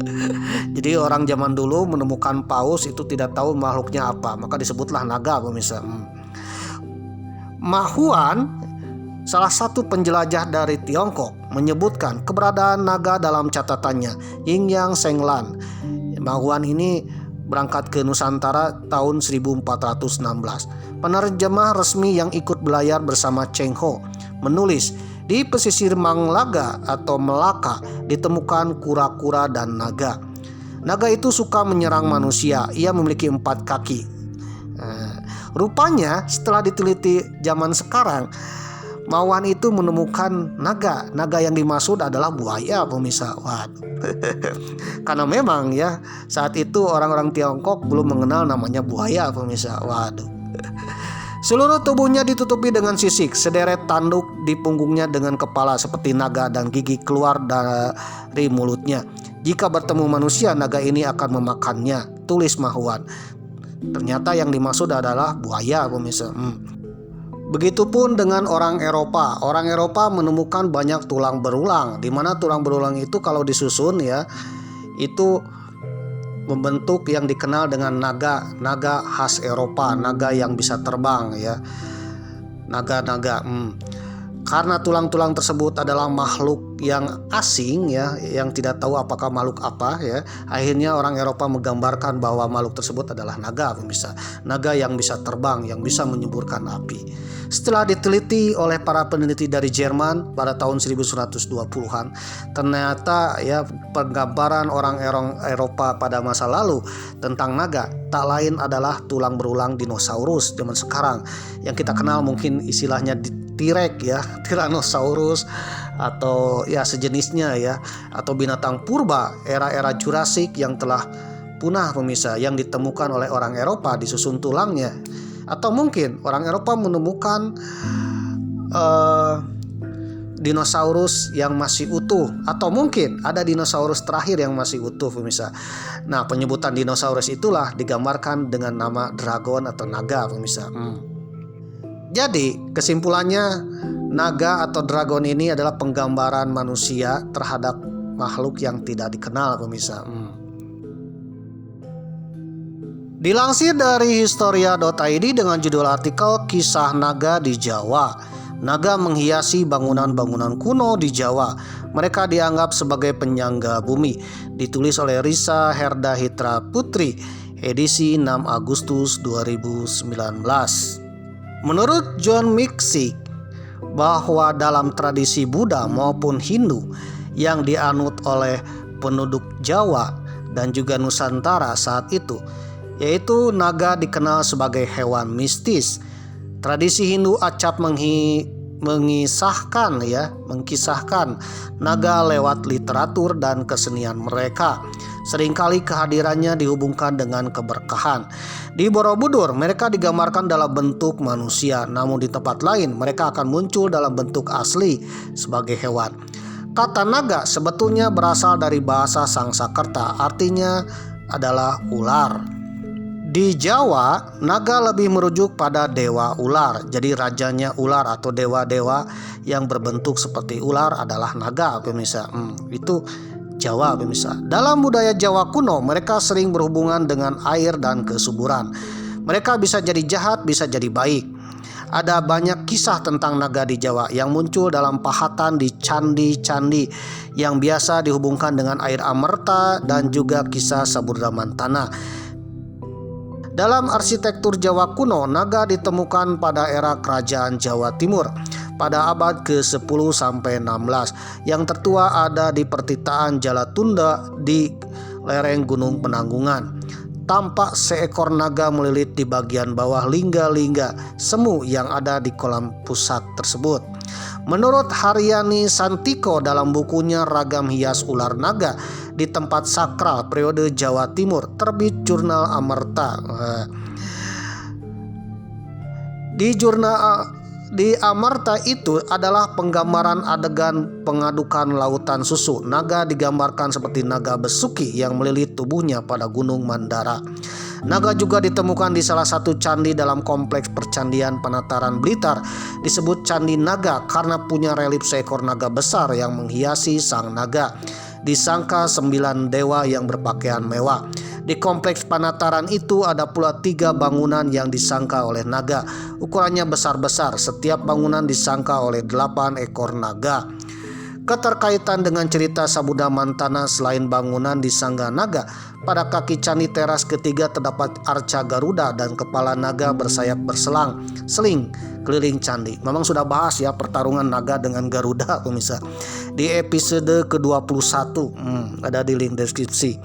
Jadi orang zaman dulu menemukan paus itu tidak tahu makhluknya apa, maka disebutlah naga pemirsa. Ma Huan, salah satu penjelajah dari Tiongkok, menyebutkan keberadaan naga dalam catatannya Yin Yang Senglan. Ma Huan ini berangkat ke Nusantara tahun 1416. Penerjemah resmi yang ikut berlayar bersama Cheng Ho menulis, di pesisir Manglaga atau Melaka ditemukan kura-kura dan naga. Naga itu suka menyerang manusia. Ia memiliki 4 kaki. Rupanya setelah diteliti zaman sekarang, Mawan itu menemukan naga. Naga yang dimaksud adalah buaya pemirsa. Waduh. Karena memang ya saat itu orang-orang Tiongkok belum mengenal namanya buaya pemirsa. Waduh. Seluruh tubuhnya ditutupi dengan sisik, sederet tanduk di punggungnya dengan kepala seperti naga dan gigi keluar dari mulutnya. Jika bertemu manusia, naga ini akan memakannya, tulis Ma Huan. Ternyata yang dimaksud adalah buaya pemirsa. Begitupun dengan orang Eropa. Orang Eropa menemukan banyak tulang berulang, di mana tulang berulang itu kalau disusun ya, itu membentuk yang dikenal dengan naga khas Eropa, naga yang bisa terbang ya. Naga-naga. Karena tulang-tulang tersebut adalah makhluk yang asing ya, yang tidak tahu apakah makhluk apa ya. Akhirnya orang Eropa menggambarkan bahwa makhluk tersebut adalah naga pemirsa. Naga yang bisa terbang, yang bisa menyemburkan api. Setelah diteliti oleh para peneliti dari Jerman pada tahun 1920-an, ternyata ya penggambaran orang Eropa pada masa lalu tentang naga tak lain adalah tulang berulang dinosaurus zaman sekarang, yang kita kenal mungkin istilahnya T-Rex ya, Tyrannosaurus atau ya sejenisnya ya, atau binatang purba era-era Jurassic yang telah punah pemirsa, yang ditemukan oleh orang Eropa disusun tulangnya. Atau mungkin orang Eropa menemukan dinosaurus yang masih utuh, atau mungkin ada dinosaurus terakhir yang masih utuh pemirsa. Nah, penyebutan dinosaurus itulah digambarkan dengan nama dragon atau naga pemirsa. Jadi kesimpulannya, naga atau dragon ini adalah penggambaran manusia terhadap makhluk yang tidak dikenal pemirsa. Dilansir dari historia.id dengan judul artikel Kisah Naga di Jawa. Naga menghiasi bangunan-bangunan kuno di Jawa. Mereka dianggap sebagai penyangga bumi. Ditulis oleh Risa Herda Hitra Putri, edisi 6 Agustus 2019. Menurut John Miksik, bahwa dalam tradisi Buddha maupun Hindu yang dianut oleh penduduk Jawa dan juga Nusantara saat itu, yaitu naga dikenal sebagai hewan mistis. Tradisi Hindu acap mengisahkan naga lewat literatur dan kesenian mereka. Seringkali kehadirannya dihubungkan dengan keberkahan. Di Borobudur mereka digambarkan dalam bentuk manusia, namun di tempat lain mereka akan muncul dalam bentuk asli sebagai hewan. Kata naga sebetulnya berasal dari bahasa Sangsakerta, artinya adalah ular. Di Jawa, naga lebih merujuk pada dewa ular. Jadi rajanya ular atau dewa-dewa yang berbentuk seperti ular adalah naga pemirsa. Itu Jawa pemirsa. Dalam budaya Jawa kuno, mereka sering berhubungan dengan air dan kesuburan. Mereka bisa jadi jahat, bisa jadi baik. Ada banyak kisah tentang naga di Jawa yang muncul dalam pahatan di candi-candi yang biasa dihubungkan dengan air amerta dan juga kisah Sabudra Mantana. Dalam arsitektur Jawa kuno, naga ditemukan pada era Kerajaan Jawa Timur pada abad ke-10 sampai 16. Yang tertua ada di pertitaan Jalatunda di lereng Gunung Penanggungan. Tampak seekor naga melilit di bagian bawah lingga-lingga semu yang ada di kolam pusat tersebut. Menurut Haryani Santiko dalam bukunya Ragam Hias Ular Naga di Tempat Sakral Periode Jawa Timur, terbit Jurnal Amerta. Di Amerta itu adalah penggambaran adegan pengadukan lautan susu. Naga digambarkan seperti naga besuki yang melilit tubuhnya pada Gunung Mandara. Naga juga ditemukan di salah satu candi dalam kompleks percandian Penataran Blitar. Disebut Candi Naga karena punya relief seekor naga besar yang menghiasi sang naga. Disangka 9 dewa yang berpakaian mewah. Di kompleks Penataran itu ada pula 3 bangunan yang disangka oleh naga. Ukurannya besar-besar, setiap bangunan disangka oleh 8 ekor naga. Keterkaitan dengan cerita Sabudha Mantana selain bangunan disangga naga, pada kaki candi teras ketiga terdapat arca Garuda dan kepala naga bersayap seling keliling candi. Memang sudah bahas ya pertarungan naga dengan Garuda pemirsa di episode ke-21, ada di link deskripsi.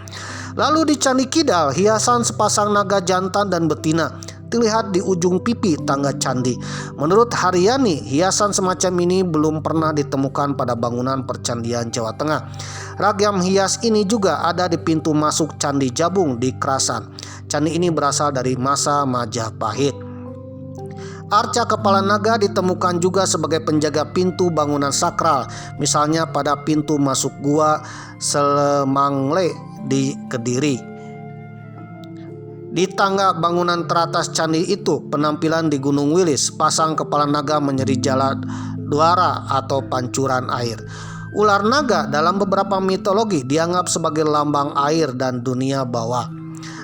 Lalu di Candi Kidal, hiasan sepasang naga jantan dan betina terlihat di ujung pipi tangga candi. Menurut Haryani, hiasan semacam ini belum pernah ditemukan pada bangunan percandian Jawa Tengah. Ragam hias ini juga ada di pintu masuk Candi Jabung di Krasan. Candi ini berasal dari masa Majapahit. Arca kepala naga ditemukan juga sebagai penjaga pintu bangunan sakral, misalnya pada pintu masuk gua Selemangle di Kediri. Di tangga bangunan teratas candi itu, penampilan di Gunung Wilis, pasang kepala naga menyeri jalan duara atau pancuran air. Ular naga dalam beberapa mitologi dianggap sebagai lambang air dan dunia bawah.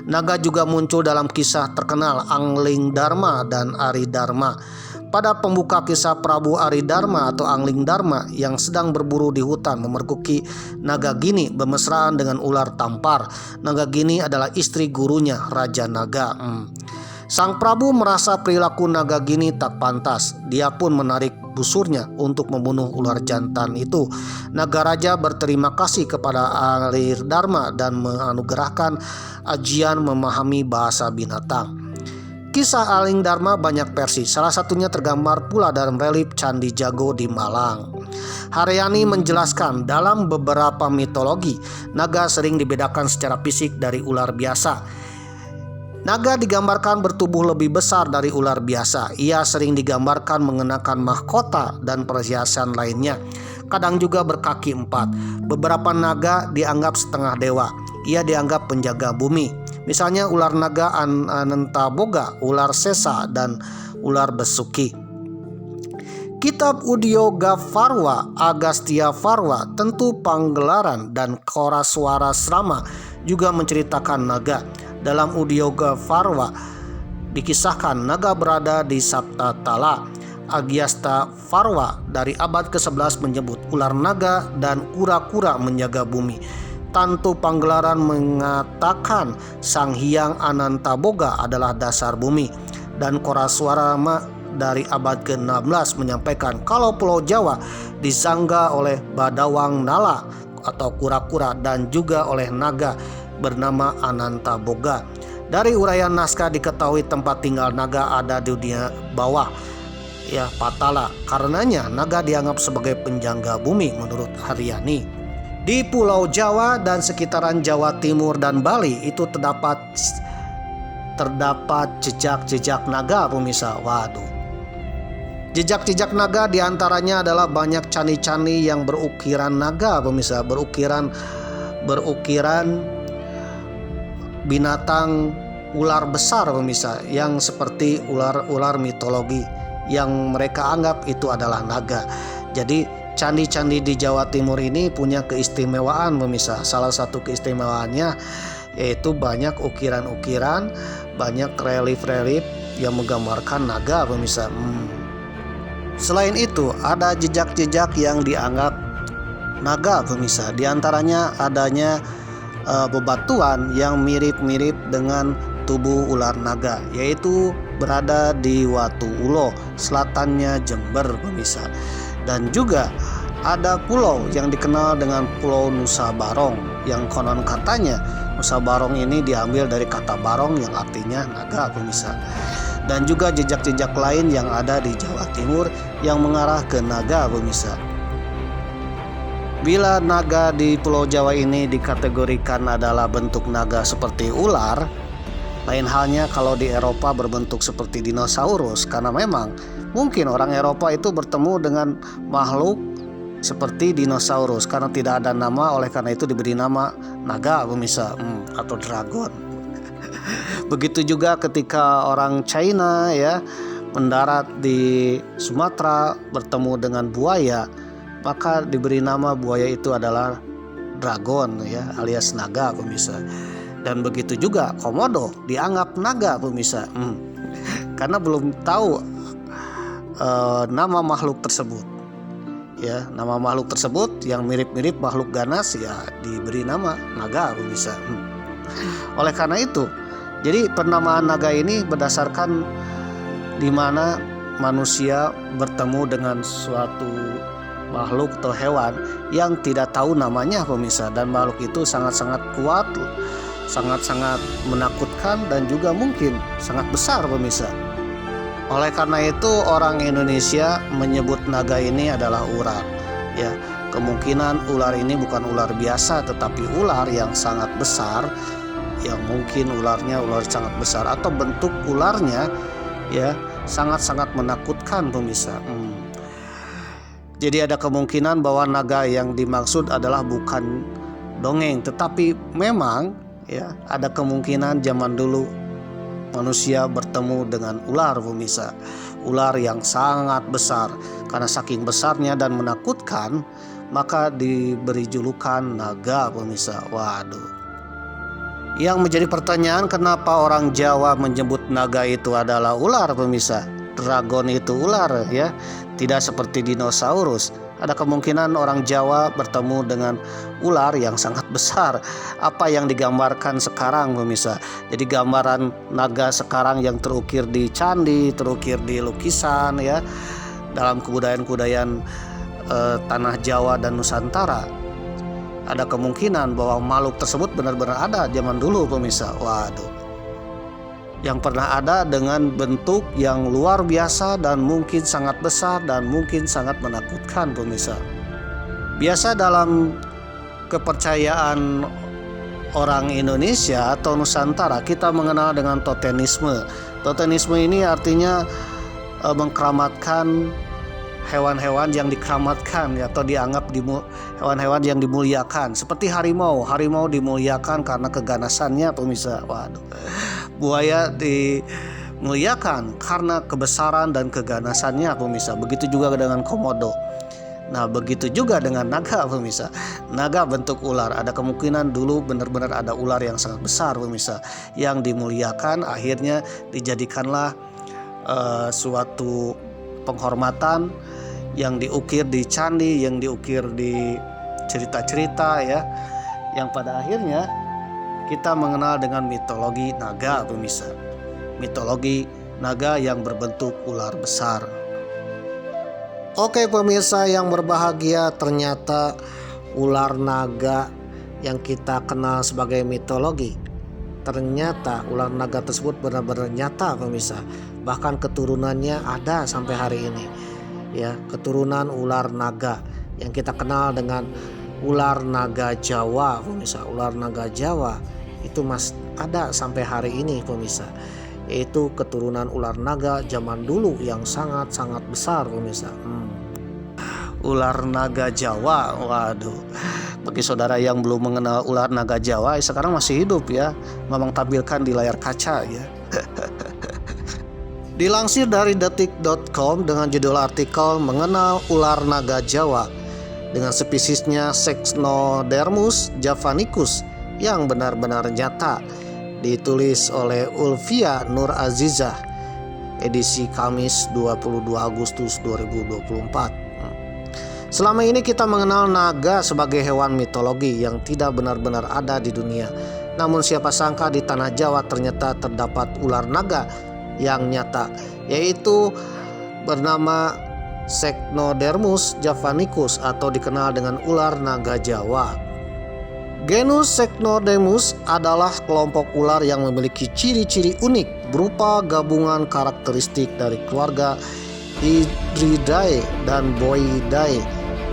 Naga juga muncul dalam kisah terkenal Angling Dharma dan Ari Dharma. Pada pembuka kisah Prabu Ari Dharma atau Angling Dharma yang sedang berburu di hutan memergoki naga Gini bermesraan dengan ular tampar. Naga Gini adalah istri gurunya Raja Naga. Sang Prabu merasa perilaku naga Gini tak pantas. Dia pun menarik busurnya untuk membunuh ular jantan itu. Naga Raja berterima kasih kepada Ari Dharma dan menganugerahkan ajian memahami bahasa binatang. Kisah Angling Dharma banyak versi, salah satunya tergambar pula dalam relief Candi Jago di Malang. Haryani menjelaskan dalam beberapa mitologi, naga sering dibedakan secara fisik dari ular biasa. Naga digambarkan bertubuh lebih besar dari ular biasa. Ia sering digambarkan mengenakan mahkota dan perhiasan lainnya. kadang juga berkaki 4. Beberapa naga dianggap setengah dewa. Ia dianggap penjaga bumi. Misalnya ular naga Anantaboga, ular sesa, dan ular besuki. Kitab Udyogavarwa, Agastya Varwa, tentu Panggelaran, dan Koraswara Srama juga menceritakan naga. Dalam Udyogavarwa dikisahkan naga berada di Saptatala. Agyasta Varwa dari abad ke-11 menyebut ular naga dan kura-kura menjaga bumi. Tantu Panggelaran mengatakan Sang Hyang Anantaboga adalah dasar bumi. Dan Koraswara dari abad ke-16 menyampaikan kalau Pulau Jawa disangga oleh Badawang Nala atau kura-kura dan juga oleh naga bernama Anantaboga. Dari uraian naskah diketahui tempat tinggal naga ada di dunia bawah, ya, Patala. Karenanya naga dianggap sebagai penjaga bumi menurut Haryani. Di Pulau Jawa dan sekitaran Jawa Timur dan Bali itu terdapat jejak-jejak naga, pemirsa. Waduh. Jejak-jejak naga diantaranya adalah banyak candi-candi yang berukiran naga, pemirsa, berukiran binatang ular besar, pemirsa, yang seperti ular mitologi yang mereka anggap itu adalah naga. Jadi candi-candi di Jawa Timur ini punya keistimewaan, pemirsa. Salah satu keistimewaannya yaitu banyak ukiran-ukiran, banyak relief-relief yang menggambarkan naga, pemirsa. Selain itu, ada jejak-jejak yang dianggap naga, pemirsa. Di antaranya adanya bebatuan yang mirip-mirip dengan tubuh ular naga, yaitu berada di Watu Ulo, selatannya Jember, pemirsa. Dan juga ada pulau yang dikenal dengan Pulau Nusa Barong, yang konon katanya Nusa Barong ini diambil dari kata barong yang artinya naga, pemirsa. Dan juga jejak-jejak lain yang ada di Jawa Timur yang mengarah ke naga, pemirsa. Bila naga di Pulau Jawa ini dikategorikan adalah bentuk naga seperti ular, lain halnya kalau di Eropa berbentuk seperti dinosaurus, karena memang mungkin orang Eropa itu bertemu dengan makhluk seperti dinosaurus karena tidak ada nama, oleh karena itu diberi nama naga, pemirsa, atau dragon. Begitu juga ketika orang China, ya, mendarat di Sumatera bertemu dengan buaya, maka diberi nama buaya itu adalah dragon, ya, alias naga, pemirsa. Dan begitu juga komodo dianggap naga, pemirsa, karena belum tahu nama makhluk tersebut, ya. Nama makhluk tersebut yang mirip-mirip makhluk ganas, ya, diberi nama naga, pemirsa. Oleh karena itu, jadi penamaan naga ini berdasarkan di mana manusia bertemu dengan suatu makhluk atau hewan yang tidak tahu namanya, pemirsa. Dan makhluk itu sangat-sangat kuat, sangat-sangat menakutkan, dan juga mungkin sangat besar, pemirsa. Oleh karena itu orang Indonesia menyebut naga ini adalah ular, ya. Kemungkinan ular ini bukan ular biasa tetapi ular yang sangat besar, yang mungkin ularnya ular sangat besar atau bentuk ularnya, ya, sangat-sangat menakutkan, pemirsa. Jadi ada kemungkinan bahwa naga yang dimaksud adalah bukan dongeng, tetapi memang, ya, ada kemungkinan zaman dulu manusia bertemu dengan ular, pemirsa. Ular yang sangat besar, karena saking besarnya dan menakutkan maka diberi julukan naga, pemirsa. Waduh. Yang menjadi pertanyaan, kenapa orang Jawa menyebut naga itu adalah ular, pemirsa? Dragon itu ular, ya, tidak seperti dinosaurus. Ada kemungkinan orang Jawa bertemu dengan ular yang sangat besar. Apa yang digambarkan sekarang, pemirsa? Jadi gambaran naga sekarang yang terukir di candi, terukir di lukisan, ya, dalam kebudayaan-kebudayaan tanah Jawa dan Nusantara, ada kemungkinan bahwa makhluk tersebut benar-benar ada zaman dulu, pemirsa. Waduh. Yang pernah ada dengan bentuk yang luar biasa dan mungkin sangat besar dan mungkin sangat menakutkan, pemirsa. Biasa dalam kepercayaan orang Indonesia atau Nusantara kita mengenal dengan totemisme. Totemisme ini artinya mengkeramatkan hewan-hewan yang dikeramatkan ya, atau dianggap hewan-hewan yang dimuliakan. Seperti harimau dimuliakan karena keganasannya pemirsa. Waduh. Buaya dimuliakan karena kebesaran dan keganasannya pemirsa. Begitu juga dengan komodo. Nah, begitu juga dengan naga pemirsa. Naga bentuk ular, ada kemungkinan dulu benar-benar ada ular yang sangat besar pemirsa, yang dimuliakan, akhirnya dijadikanlah suatu penghormatan yang diukir di candi, yang diukir di cerita-cerita ya, yang pada akhirnya kita mengenal dengan mitologi naga pemirsa. Mitologi naga yang berbentuk ular besar. Oke pemirsa yang berbahagia, ternyata ular naga yang kita kenal sebagai mitologi, ternyata ular naga tersebut benar-benar nyata pemirsa. Bahkan keturunannya ada sampai hari ini ya, keturunan ular naga yang kita kenal dengan ular naga Jawa pemirsa. Ular naga Jawa itu masih ada sampai hari ini pemirsa, yaitu keturunan ular naga zaman dulu yang sangat-sangat besar pemirsa. Ular naga Jawa, waduh, bagi saudara yang belum mengenal ular naga Jawa, sekarang masih hidup ya, memang tampilkan di layar kaca ya. Dilansir dari detik.com dengan judul artikel mengenal ular naga Jawa dengan spesiesnya Sexnodermus javanicus yang benar-benar nyata, ditulis oleh Ulfia Nur Azizah, edisi Kamis 22 Agustus 2024. Selama ini kita mengenal naga sebagai hewan mitologi yang tidak benar-benar ada di dunia. Namun siapa sangka di tanah Jawa ternyata terdapat ular naga yang nyata, yaitu bernama Sexnodermus javanicus atau dikenal dengan ular naga Jawa. Genus Sexnodermus adalah kelompok ular yang memiliki ciri-ciri unik berupa gabungan karakteristik dari keluarga Hydridae dan Boidae.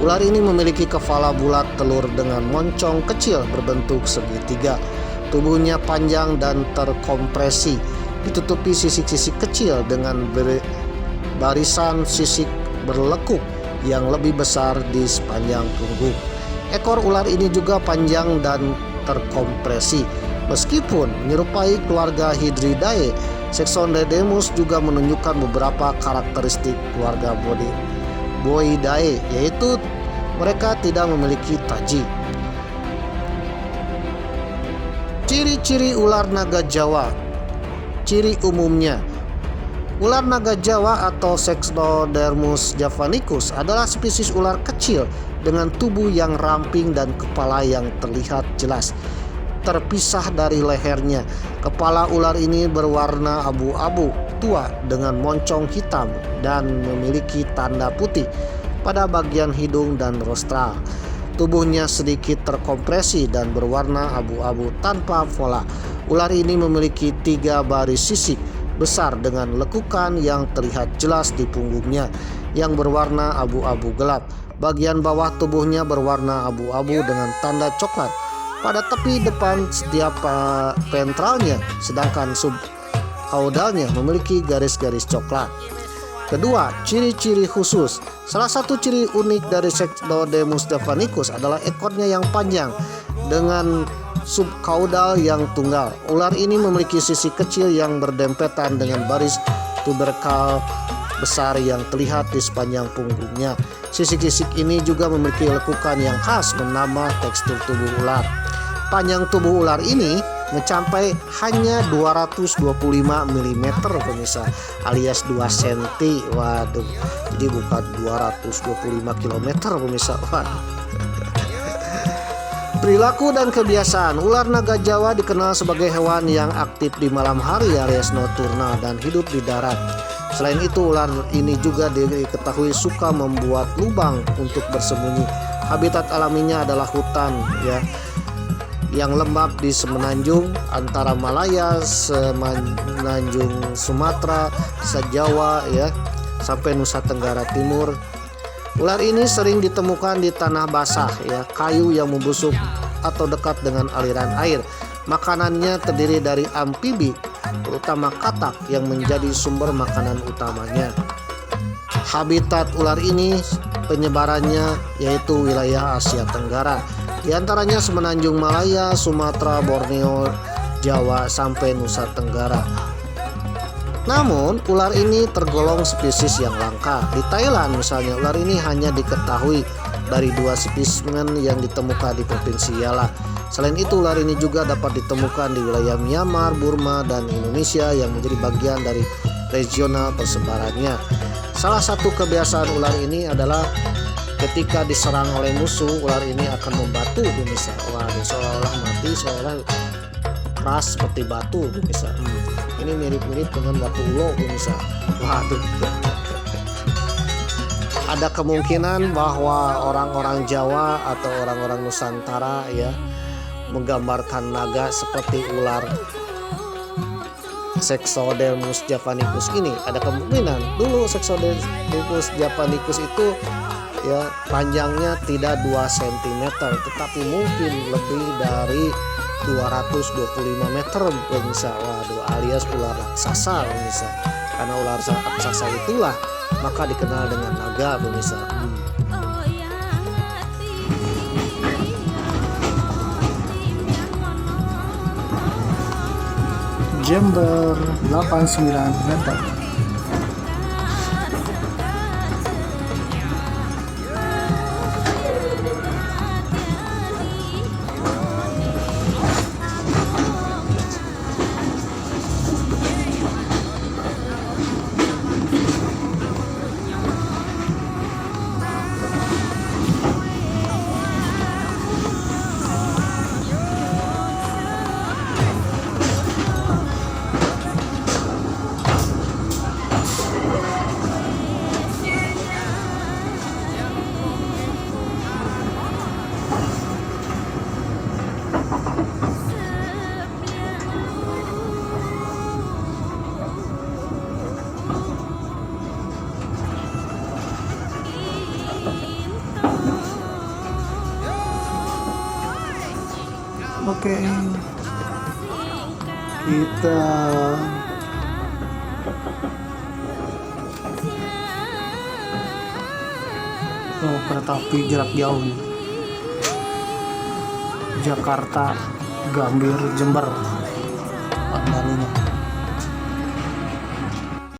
Ular ini memiliki kepala bulat telur dengan moncong kecil berbentuk segitiga. Tubuhnya panjang dan terkompresi, ditutupi sisik-sisik kecil dengan barisan sisik berlekuk yang lebih besar di sepanjang punggung. Ekor ular ini juga panjang dan terkompresi. Meskipun menyerupai keluarga Hydridae, Sexnodermus juga menunjukkan beberapa karakteristik keluarga Boidae, yaitu mereka tidak memiliki taji. Ciri-ciri ular naga Jawa. Ciri umumnya, ular naga Jawa atau Sexnodermus javanicus adalah spesies ular kecil dengan tubuh yang ramping dan kepala yang terlihat jelas terpisah dari lehernya. Kepala ular ini berwarna abu-abu tua dengan moncong hitam dan memiliki tanda putih pada bagian hidung dan rostral. Tubuhnya sedikit terkompresi dan berwarna abu-abu tanpa pola. Ular ini memiliki 3 baris sisik besar dengan lekukan yang terlihat jelas di punggungnya yang berwarna abu-abu gelap. Bagian bawah tubuhnya berwarna abu-abu dengan tanda coklat pada tepi depan setiap ventralnya, sedangkan subkaudalnya memiliki garis-garis coklat. Kedua, ciri-ciri khusus. Salah satu ciri unik dari Sexnodermus javanicus adalah ekornya yang panjang dengan subkaudal yang tunggal. Ular ini memiliki sisi kecil yang berdempetan dengan baris tuberkal besar yang terlihat di sepanjang punggungnya. Sisik-sisik ini juga memiliki lekukan yang khas menambah tekstur tubuh ular. Panjang tubuh ular ini mencapai hanya 225 mm pemirsa, alias 2 cm. Waduh, jadi bukan 225 km pemirsa. Waduh. Perilaku dan kebiasaan. Ular naga Jawa dikenal sebagai hewan yang aktif di malam hari alias nocturnal dan hidup di darat. Selain itu, ular ini juga diketahui suka membuat lubang untuk bersembunyi. Habitat alaminya adalah hutan ya, yang lembab di semenanjung antara Malaya, semenanjung Sumatera, se-Jawa ya, sampai Nusa Tenggara Timur. Ular ini sering ditemukan di tanah basah ya, kayu yang membusuk atau dekat dengan aliran air. Makanannya terdiri dari amfibi, terutama katak yang menjadi sumber makanan utamanya. Habitat ular ini penyebarannya yaitu wilayah Asia Tenggara, di antaranya Semenanjung Malaya, Sumatera, Borneo, Jawa sampai Nusa Tenggara. Namun, ular ini tergolong spesies yang langka. Di Thailand misalnya, ular ini hanya diketahui dari 2 spesimen yang ditemukan di Provinsi Yala. Selain itu, ular ini juga dapat ditemukan di wilayah Myanmar, Burma, dan Indonesia yang menjadi bagian dari regional persebarannya. Salah satu kebiasaan ular ini adalah ketika diserang oleh musuh, ular ini akan membatu pemirsa. Waduh, seolah-olah mati, seolah keras seperti batu pemirsa. Ini mirip-mirip dengan batu ulo pemirsa. Waduh. Ada kemungkinan bahwa orang-orang Jawa atau orang-orang Nusantara ya menggambarkan naga seperti ular Sexodermus javanicus ini. Ada kemungkinan dulu Sexodermus javanicus itu ya panjangnya tidak 2 cm tetapi mungkin lebih dari 225 meter pemirsa. Waduh, alias ular raksasa pemirsa. Karena ular raksasa itulah maka dikenal dengan naga pemirsa. Jember 89 meter. Oke, kita kereta api jarak jauh nih. Jakarta Gambir Jember Pandalunya.